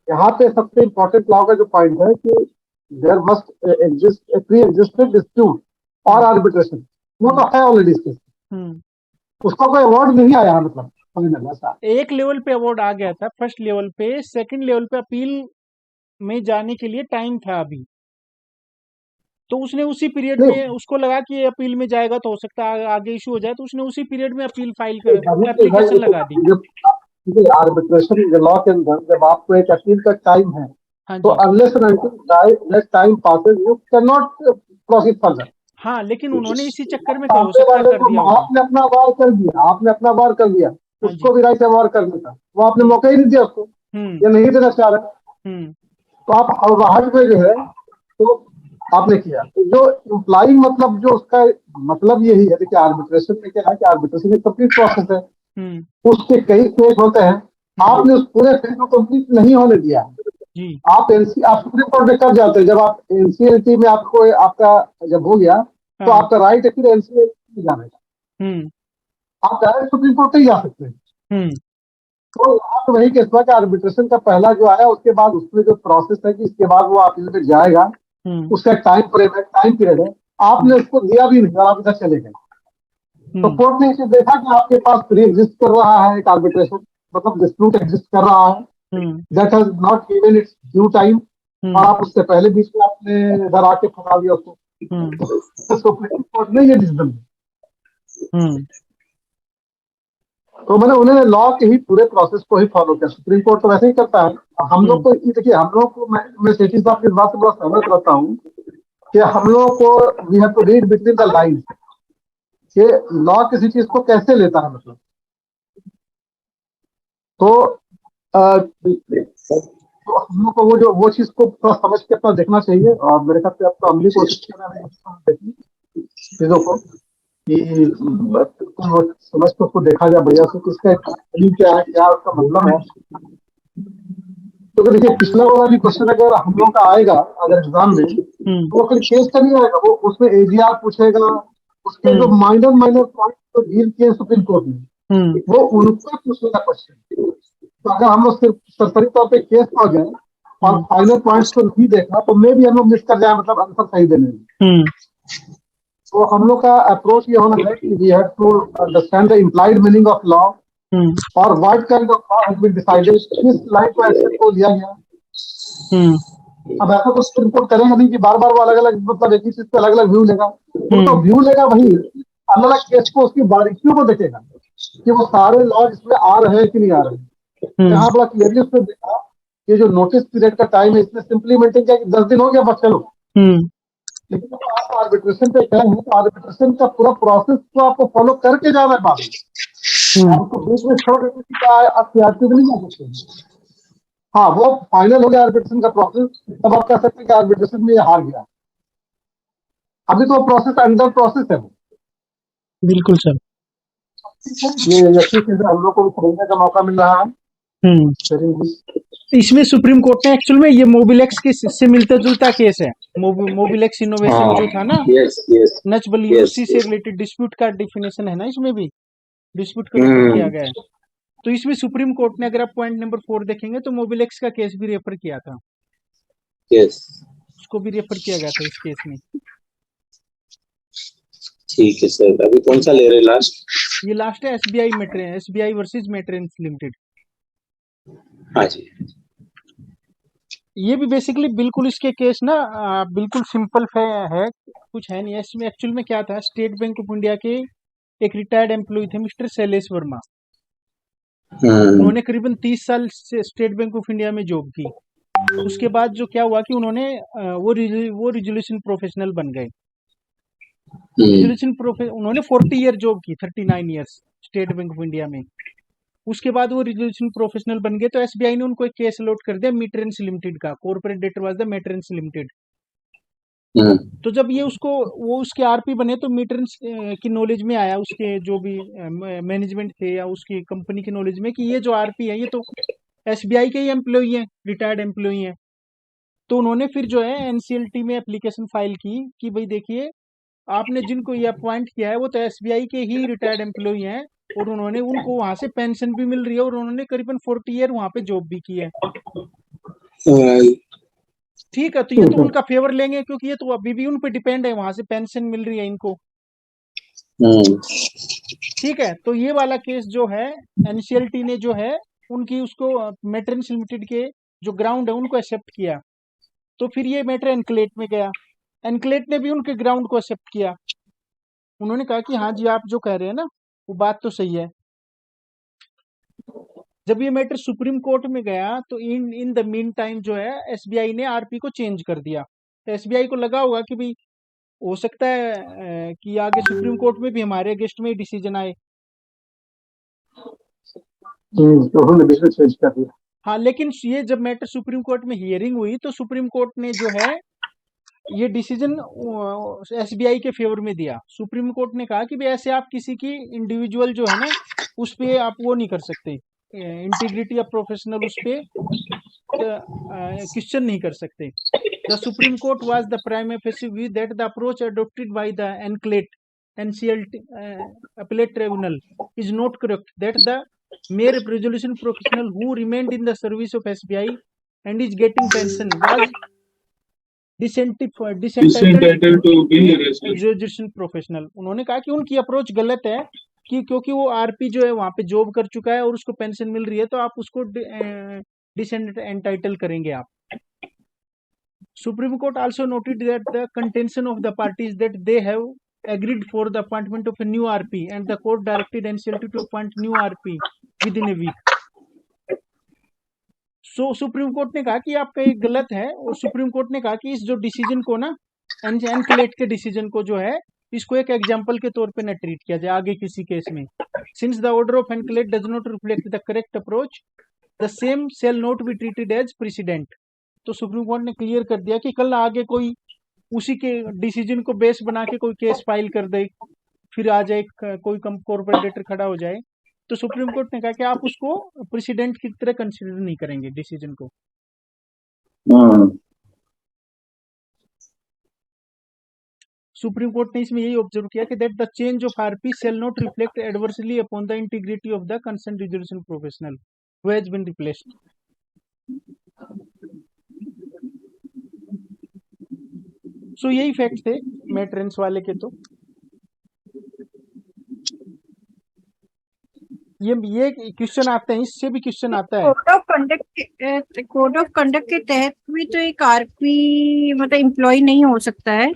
यहाँ पे सबसे इम्पोर्टेंट लॉ का जो पॉइंट है कि there must exist a pre existed dispute और आर्बिट्रेशन, वो तो है ऑलरेडी। उसका कोई अवार्ड नहीं आया, मतलब समझना ऐसा। एक लेवल पे अवार्ड आ गया था, फर्स्ट लेवल पे, सेकंड लेवल पे अपील में जाने के लिए टाइम था अभी, तो उसने उसी पीरियड में उसको लगा कि ये अपील में जाएगा तो हो सकता है आगे इशू हो जाए, तो उसने उसी पीरियड में अपील फाइल कर एप्लीकेशन लगा दी। आर्बिट्रेशन लॉ के अंदर जब आपको एक अपील का टाइम है, हाँ तो unless and until time passes you can not proceed further. हाँ, लेकिन उन्होंने इसी चक्कर में तो हो सकता कर दिया होगा। आपने अपना वार कर दिया, आपने अपना वार कर दिया, उसको भी राइट है वार करने का, वो आपने मौका ही नहीं दिया उसको, या नहीं देना चाह रहे, तो आप हड़बड़ाहट में जो है तो आपने किया। तो जो इम्प्लाइंग मतलब जो उसका मतलब यही है कि आर्बिट्रेशन में क्या है कि आर्बिट्रेशन एक कंप्लीट प्रोसेस है, उसके कई फेज होते हैं, आपने उस पूरे फेज को कंप्लीट नहीं होने दिया। आप सुप्रीम कोर्ट में कब जाते हैं, जब आप एनसीएलटी में आपको आपका जब हो गया तो आपका राइट है फिर एनसीएलटी जाने का, आप डायरेक्ट सुप्रीम कोर्ट ही जा सकते हैं। तो यहाँ पे वही केस हुआ कि आर्बिट्रेशन का पहला जो आया, उसके बाद उसमें जो प्रोसेस है कि इसके बाद वो अपील में जाएगा, उसका टाइम फ्रेम है, टाइम पीरियड है, आपने उसको दिया भी नहीं, आप इधर चले गए। तो कोर्ट ने इसे देखा कि आपके पास प्री एग्जिस्ट कर रहा है एक आर्बिट्रेशन, मतलब डिस्प्यूट एग्जिस्ट कर रहा है, that has not given it's due time, और आप उससे पहले बीच में आपने इधर आके फंसा दिया उसको। तो सुप्रीम कोर्ट ने ये डिसीजन दिया। तो मैंने उन्होंने लॉ के ही पूरे प्रोसेस को ही फॉलो किया। सुप्रीम कोर्ट तो वैसे ही करता है। हम लोग को देखिए, हम लोग को मैं सेठी साहब की इस बात से बड़ा सहमत रहता हूँ कि हम लोग को we have to read between the lines कि लॉ किसी चीज को कैसे लेता है, मतलब तो हम लोग को वो चीज को थोड़ा समझ के अपना देखना चाहिए, और मेरे ख्याल से आपको अमली कोशिश करना है चीजों को कि समझ के उसको देखा जाए बढ़िया से, किसका क्या है, क्या उसका मतलब है। तो देखिए पिछला वाला भी क्वेश्चन अगर हम लोग का आएगा अगर एग्जाम में, तो फिर केस का नहीं आएगा, वो उसमें एजीआर पूछेगा, उसके जो माइनर पॉइंट तो डील किए सुप्रीम कोर्ट में, वो उनका पूछेगा क्वेश्चन। तो अगर हम लोग सिर्फ सरसरी तौर पे केस आ गए और फाइनल पॉइंट्स को नहीं देखा, तो मे भी हम लोग मिस कर जाए, मतलब आंसर सही देने में। तो हम लोग का अप्रोच ये होना है कि we have to understand the implied meaning of law, और what kind of law has been decided, किस लाइन को एक्शन को लिया गया, अब ऐसा तो सुप्रीम कोर्ट करेगा नहीं कि बार बार वो अलग अलग मतलब एक ही चीज पे अलग अलग व्यू लेगा। वो तो व्यू लेगा वही, अलग अलग केस को उसकी बारीकियों को देखेगा कि वो सारे लॉ इसमें आ रहे हैं कि नहीं आ रहे हैं। यहाँ बड़ा क्लियरली उसने देखा ये जो नोटिस पीरियड का टाइम है इसने सिंपली मेंटेन किया कि 10 दिन हो गया बस चलो। लेकिन जब आप आर्बिट्रेशन पे गए हैं तो आर्बिट्रेशन का पूरा प्रोसेस तो आपको फॉलो करके जाना है बाद में। आपको बीच में छोड़ देते कि क्या आप सीआरपी नहीं जा सकते हैं। हाँ वो फाइनल हो गया आर्बिट्रेशन का प्रोसेस, तब आप कह सकते हैं कि आर्बिट्रेशन में ये हार गया। अभी तो प्रोसेस अंडर प्रोसेस है वो। बिल्कुल सर। ये अच्छी चीज है, हम लोग को भी खरीदने का मौका मिल रहा है। इसमें सुप्रीम कोर्ट ने एक्चुअल में ये मोबिलेक्स के से मिलता जुलता केस है। मोबिलेक्स इनोवेशन जो था ना, यस यस नच बली यस उसी से रिलेटेड डिस्प्यूट का डेफिनेशन है ना, इसमें भी डिस्प्यूट को रेफर किया गया है। तो इसमें सुप्रीम कोर्ट ने, अगर आप पॉइंट नंबर 4 देखेंगे तो मोबिलेक्स का केस भी रेफर किया था, यस उसको भी रेफर किया गया था इस केस में। ठीक है सर, अभी कौन सा ले रहे लास्ट? ये लास्ट है एसबीआई वर्सेस मेट्रेंस लिमिटेड। हाँ जी। ये भी बेसिकली बिल्कुल इसके केस ना बिल्कुल सिंपल है, कुछ है नहीं। इसमें एक्चुअल में क्या था, स्टेट बैंक ऑफ इंडिया के एक रिटायर्ड एम्प्लॉय थे मिस्टर शैलेश वर्मा। उन्होंने करीबन 30 साल से स्टेट बैंक ऑफ इंडिया में जॉब की। उसके बाद जो क्या हुआ कि उन्होंने वो रिजोल्यूशन प्रोफेशनल बन गए। उन्होंने 40 ईयर जॉब की, 39 years state Bank of India में। उसके बाद वो रिजोल्यूशन प्रोफेशनल बन गए, तो एसबीआई ने उनको एक केस अलॉट कर दिया मेट्रेंस लिमिटेड का। कॉर्पोरेट डेटर वाज द मेट्रेंस लिमिटेड। तो जब ये उसके आरपी बने तो मेट्रेंस की नॉलेज में आया, उसके जो भी मैनेजमेंट थे या उसकी कंपनी की नॉलेज में, कि ये जो आरपी है ये तो एसबीआई के ही एम्प्लॉई हैं, रिटायर्ड एम्प्लॉई हैं। तो उन्होंने फिर जो है एनसीएलटी में एप्लीकेशन फाइल की कि भाई देखिए, आपने जिनको ये अपॉइंट किया है वो तो एसबीआई के ही रिटायर्ड एम्प्लॉई हैं, और उन्होंने उनको वहां से पेंशन भी मिल रही है, और उन्होंने करीबन 40 ईयर वहां पे जॉब भी की है। ठीक है, तो ये तो उनका फेवर लेंगे, क्योंकि ये तो अभी भी उन पे डिपेंड है, वहां से पेंशन मिल रही है इनको। ठीक है, तो ये वाला केस जो है एनसीएलटी ने जो है उनकी उसको मेट्रेंस लिमिटेड के जो ग्राउंड है उनको एक्सेप्ट किया। तो फिर ये मैटर एनक्लेट में गया, एनक्लेट ने भी उनके ग्राउंड को एक्सेप्ट किया। उन्होंने कहा कि हाँ जी, आप जो कह रहे हैं ना वो बात तो सही है। जब ये मैटर सुप्रीम कोर्ट में गया तो इन द मीन टाइम जो है एसबीआई ने आरपी को चेंज कर दिया। तो एसबीआई को लगा होगा कि भाई हो सकता है कि आगे सुप्रीम कोर्ट में भी हमारे अगेंस्ट में डिसीजन आए। तो उन्होंने बिजनेस चेंज कर दिया। हाँ, लेकिन ये जब मैटर सुप्रीम कोर्ट में हियरिंग हुई तो सुप्रीम कोर्ट ने जो है ये डिसीजन एसबीआई के फेवर में दिया। सुप्रीम कोर्ट ने कहा कि भाई ऐसे आप किसी की इंडिविजुअल जो है ना उस पे आप वो नहीं कर सकते, इंटीग्रिटी ऑफ प्रोफेशनल उस पे क्वेश्चन नहीं कर सकते। The supreme court was the prime facie view that the approach adopted by the NCLT appellate tribunal is not correct, that the mere resolution professional who remained in the service of SBI and is getting pension was Entitled disentitled to be a resolution. resolution professional। उन्होंने कहा कि उनकी approach गलत है, कि क्योंकि वो RP जो है वहां पे जॉब कर चुका है और उसको पेंशन मिल रही है, तो आप उसको डिसएंटाइटल करेंगे आप। Supreme court also noted that the contention of the parties that they have agreed for the appointment of a new RP, and the court directed NCLT to appoint new RP within a week. Supreme court ने कहा कि आपका ये गलत है, और supreme court ने कहा कि इस जो डिसीजन को ना, एनक्लेट के डिसीजन को जो है इसको एक एग्जाम्पल के तौर पे न ट्रीट किया जाए आगे किसी केस में। Since the order of NCLAT does not reflect the correct approach, the same shall not be treated as precedent. तो सुप्रीम कोर्ट ने क्लियर कर दिया कि कल आगे कोई उसी के डिसीजन को बेस बना के कोई केस फाइल कर दे, फिर आ जाए कोई कॉर्पोरेट डेटर खड़ा हो जाए, तो सुप्रीम कोर्ट ने कहा कि आप उसको प्रेसिडेंट की तरह कंसिडर नहीं करेंगे डिसीजन को। सुप्रीम कोर्ट ने इसमें यही ऑब्जर्व किया कि that the change of RP shall not reflect adversely upon the integrity of the concern resolution professional who has been replaced. So यही फैक्ट थे मेट्रेंस वाले के। तो ये क्वेश्चन आते हैं, इससे भी क्वेश्चन आता है। कोड ऑफ कंडक्ट के तहत भी तो एक आरपी मतलब एम्प्लॉय नहीं हो सकता है।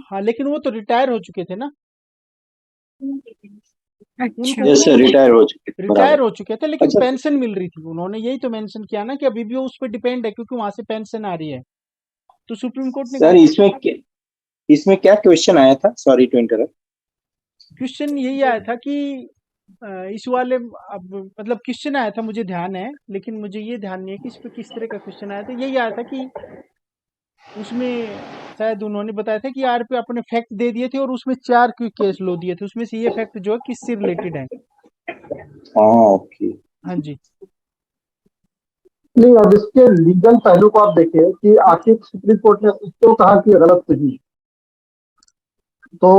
हाँ, लेकिन वो तो रिटायर हो चुके थे ना, अच्छा। यस सर, रिटायर हो चुके थे, रिटायर बराबर। हो चुके थे, लेकिन अच्छा पेंशन मिल रही थी। उन्होंने यही तो मेंशन किया ना कि अभी भी वो उस पर डिपेंड है, क्योंकि वहां से पेंशन आ रही है। तो सुप्रीम कोर्ट ने कहा सर, इसमें क्या क्वेश्चन आया था, सॉरी टू इंटरप्ट। क्वेश्चन यही आया था कि इस वाले, अब मतलब क्वेश्चन आया था, मुझे ध्यान है, लेकिन मुझे ये ध्यान नहीं है कि इस पे किस तरह का क्वेश्चन आया था। यही आया था कि उसमें शायद उन्होंने बताया था कि यार पे अपने फैक्ट दे दिए थे, और उसमें 4 क्विक केस लो दिए थे, उसमें से ये फैक्ट जो है किससे रिलेटेड है। हाँ, ओके। हाँ जी। नहीं, अब इसके लीगल पहलू को आप देखिए कि आखिर सुप्रीम कोर्ट ने क्यों कहा कि गलत नहीं। तो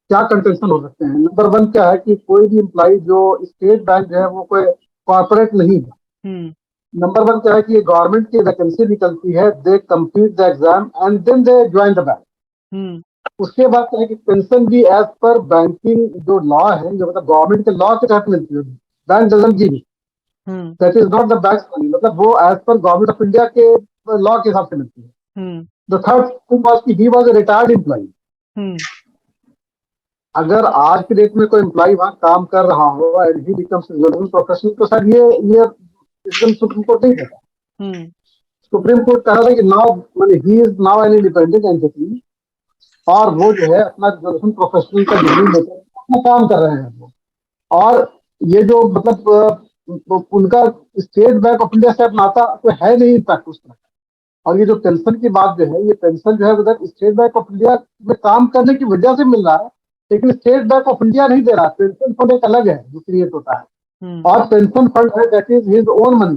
क्या कंटेंशन हो सकते हैं? नंबर वन क्या है कि कोई भी एम्प्लॉय जो स्टेट बैंक जो है वो कोई कॉर्पोरेट नहीं है। हम्म। नंबर वन क्या है कि ये गवर्नमेंट की वैकेंसी निकलती है, they complete the exam and then they join the bank. Hmm. उसके बाद क्या है कि पेंशन भी एज पर बैंकिंग जो लॉ है, जो मतलब गवर्नमेंट के लॉ के तहत मिलती है। Bank doesn't give, hmm. That is not the bank money, मतलब वो एज पर गवर्नमेंट ऑफ इंडिया के लॉ के हिसाब से मिलती है। Hmm. The third thing was that he was a retired employee. Hmm. अगर आज के डेट में कोई एम्प्लॉय वहां काम कर रहा हो एंड ही बिकम्स प्रोफेशनल, तो सर ये एकदम सुप्रीम कोर्ट नहीं देता। हम्म। सुप्रीम कोर्ट कह रहा था कि नाउ मैंने he is now an independent entity, और वो जो है अपना ग्रेजुएशन प्रोफेशनल का डिग्री लेकर अपना काम कर रहे हैं वो। और ये जो मतलब उनका स्टेट बैंक ऑफ इंडिया से अब नाता तो है नहीं इम्पैक्ट उस तरह का। और ये जो पेंशन की बात जो है, ये पेंशन जो है उधर स्टेट बैंक ऑफ इंडिया में काम करने की वजह से मिल रहा है, लेकिन स्टेट बैंक ऑफ इंडिया नहीं दे रहा। पेंशन फंड एक अलग है जो क्रिएट होता है, हम्म। और पेंशन फंड है that is his own money.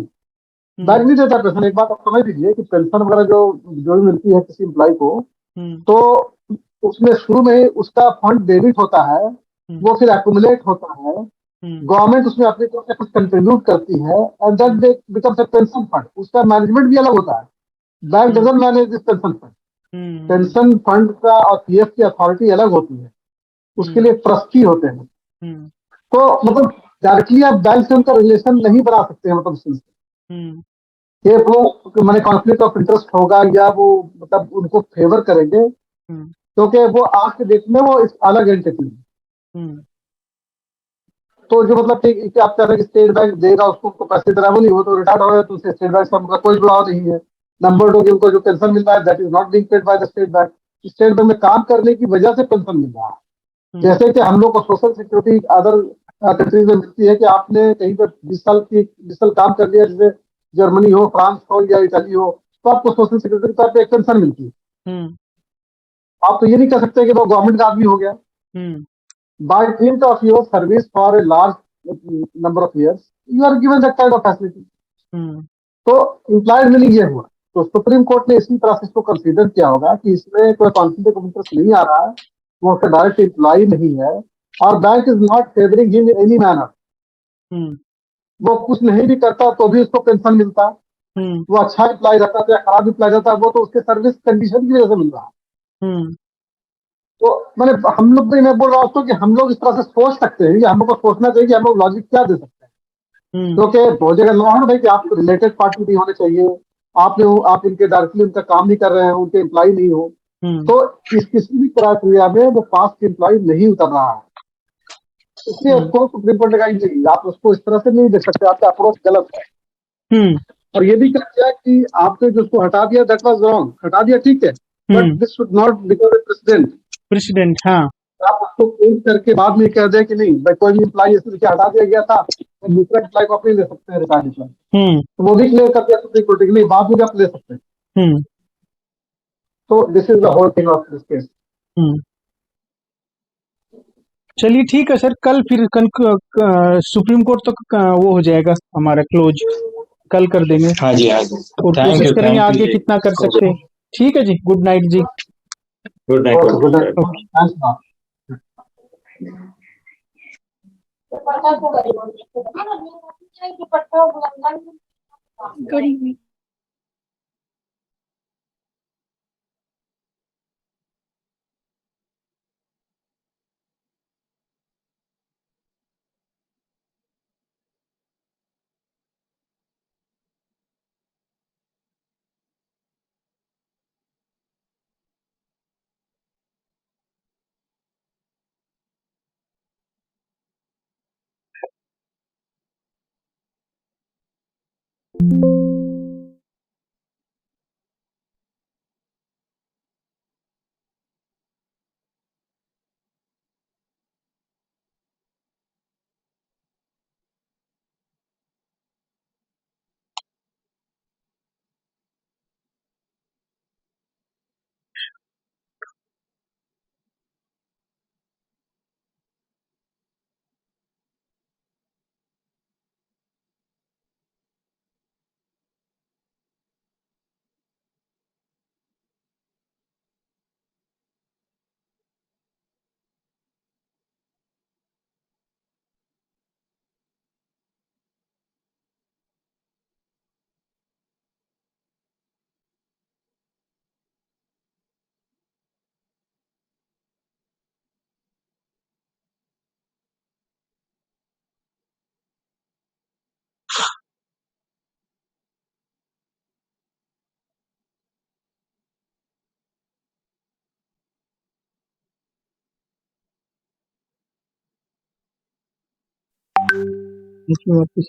Bank hmm. नहीं देता पेंशन। एक बात आप समझ लीजिए कि पेंशन वगैरह जो भी मिलती है किसी एम्प्लॉय को, हम्म। तो उसमें शुरू में ही उसका फंड डेबिट होता है, हम्म। वो फिर एक्यूमुलेट होता है, हम्म। गवर्नमेंट उसमें अपनी तरफ से कुछ कंट्रीब्यूट करती है, and hmm. That becomes a pension fund. उसका मैनेजमेंट भी अलग होता है। Bank hmm. Doesn't manage this pension fund. Hmm. Pension fund का और पीएफ की अथॉरिटी अलग होती है, उसके हम्म। लिए ट्रस्टी होते हैं। हम्म। तो मतलब डायरेक्टली आप बैंक से उनका रिलेशन नहीं बना सकते हैं, मतलब उससे हम्म। ये वो मैंने कॉन्फ्लिक्ट ऑफ इंटरेस्ट होगा, या वो मतलब उनको फेवर करेंगे, हम्म। क्योंकि वो आज के डेट में वो इस अलग एंटिटी है। हम्म। तो जो मतलब कि आप कह रहे हैं कि स्टेट बैंक देगा उसको पैसे दे रहा है, वो नहीं, वो तो रिटायर्ड हो गया, तो उससे स्टेट बैंक से उनका कोई जुड़ाव नहीं है। नंबर 2 कि उनको जो पेंशन मिल रहा है that is not being paid by the state bank. State bank में काम करने की वजह से पेंशन मिल रहा है। हम्म। जैसे कि हम लोग को सोशल सिक्योरिटी अदर कंट्रीज में मिलती है कि आपने कहीं पर 20 साल काम कर लिया, जैसे जर्मनी हो, फ्रांस हो या इटली हो, तो आपको सोशल सिक्योरिटी के तौर पर एक पेंशन मिलती है। हम्म। आप तो ये नहीं कह सकते कि वो गवर्नमेंट का आदमी हो गया। हम्म। By dint of your service for a large number of years, you are given that kind of facility. हम्म। तो इम्प्लॉयड मीनिंग ये हुआ। तो सुप्रीम कोर्ट ने इसी तरह से इसको कंसीडर किया होगा कि इसमें कोई कॉन्फ्लिक्ट ऑफ इंटरेस्ट नहीं आ रहा है, वो उसका डायरेक्ट एम्प्लॉय नहीं है, और bank is not favouring him in any manner. Hmm. वो कुछ नहीं भी करता तो भी उसको पेंशन मिलता। हम्म। वो अच्छा इम्प्लॉय रहता था या खराब इम्प्लॉय रहता, वो तो उसके सर्विस कंडीशन की वजह से मिल रहा है। हम्म। तो मैंने हम लोग, मैं बोल रहा हूँ कि हम लोग इस तरह से सोच सकते हैं, या हम लोग को सोचना चाहिए कि हम लोग लॉजिक क्या दे सकते हैं। हम्म। क्योंकि बहुत जगह लॉ है ना भाई कि आप रिलेटेड पार्टी नहीं होने चाहिए, आप इनके डायरेक्टली उनका काम नहीं कर रहे हैं, उनके एम्प्लॉय नहीं हो। हम्म। तो इस किसी भी क्राइटेरिया में वो पास के एम्प्लॉय नहीं उतर रहा है, इसलिए हम्म। उसको सुप्रीम कोर्ट ने कहा नहीं, आप उसको इस तरह से नहीं देख सकते, आपका अप्रोच गलत है। हम्म। और ये भी कहा गया कि आपने जो उसको हटा दिया दैट वाज रॉन्ग, हटा दिया ठीक है, but hmm. This should not become a president. President, हाँ। आप उसको चेंज करके बाद में कह दें कि नहीं भाई कोई भी एम्प्लॉय इस करके हटा दिया गया था, तो दूसरा एम्प्लॉय को आप नहीं ले सकते हैं रिटायर्ड एम्प्लॉय। हम्म। तो वो भी क्लियर कर दिया सुप्रीम कोर्ट ने, नहीं बाद में भी आप ले सकते हैं। हम्म। तो this is the whole thing of this case. Hmm. चलिए ठीक है सर, कल फिर सुप्रीम कोर्ट तो वो हो जाएगा हमारा क्लोज, कल कर देंगे हाँ जी, हाँ जी। और कोशिश करेंगे थैंक यू आगे जी। कितना कर सकते हैं। ठीक है जी, गुड नाइट जी। Good night, okay, good night, okay. Thanks. गरीबी। देखिए वापस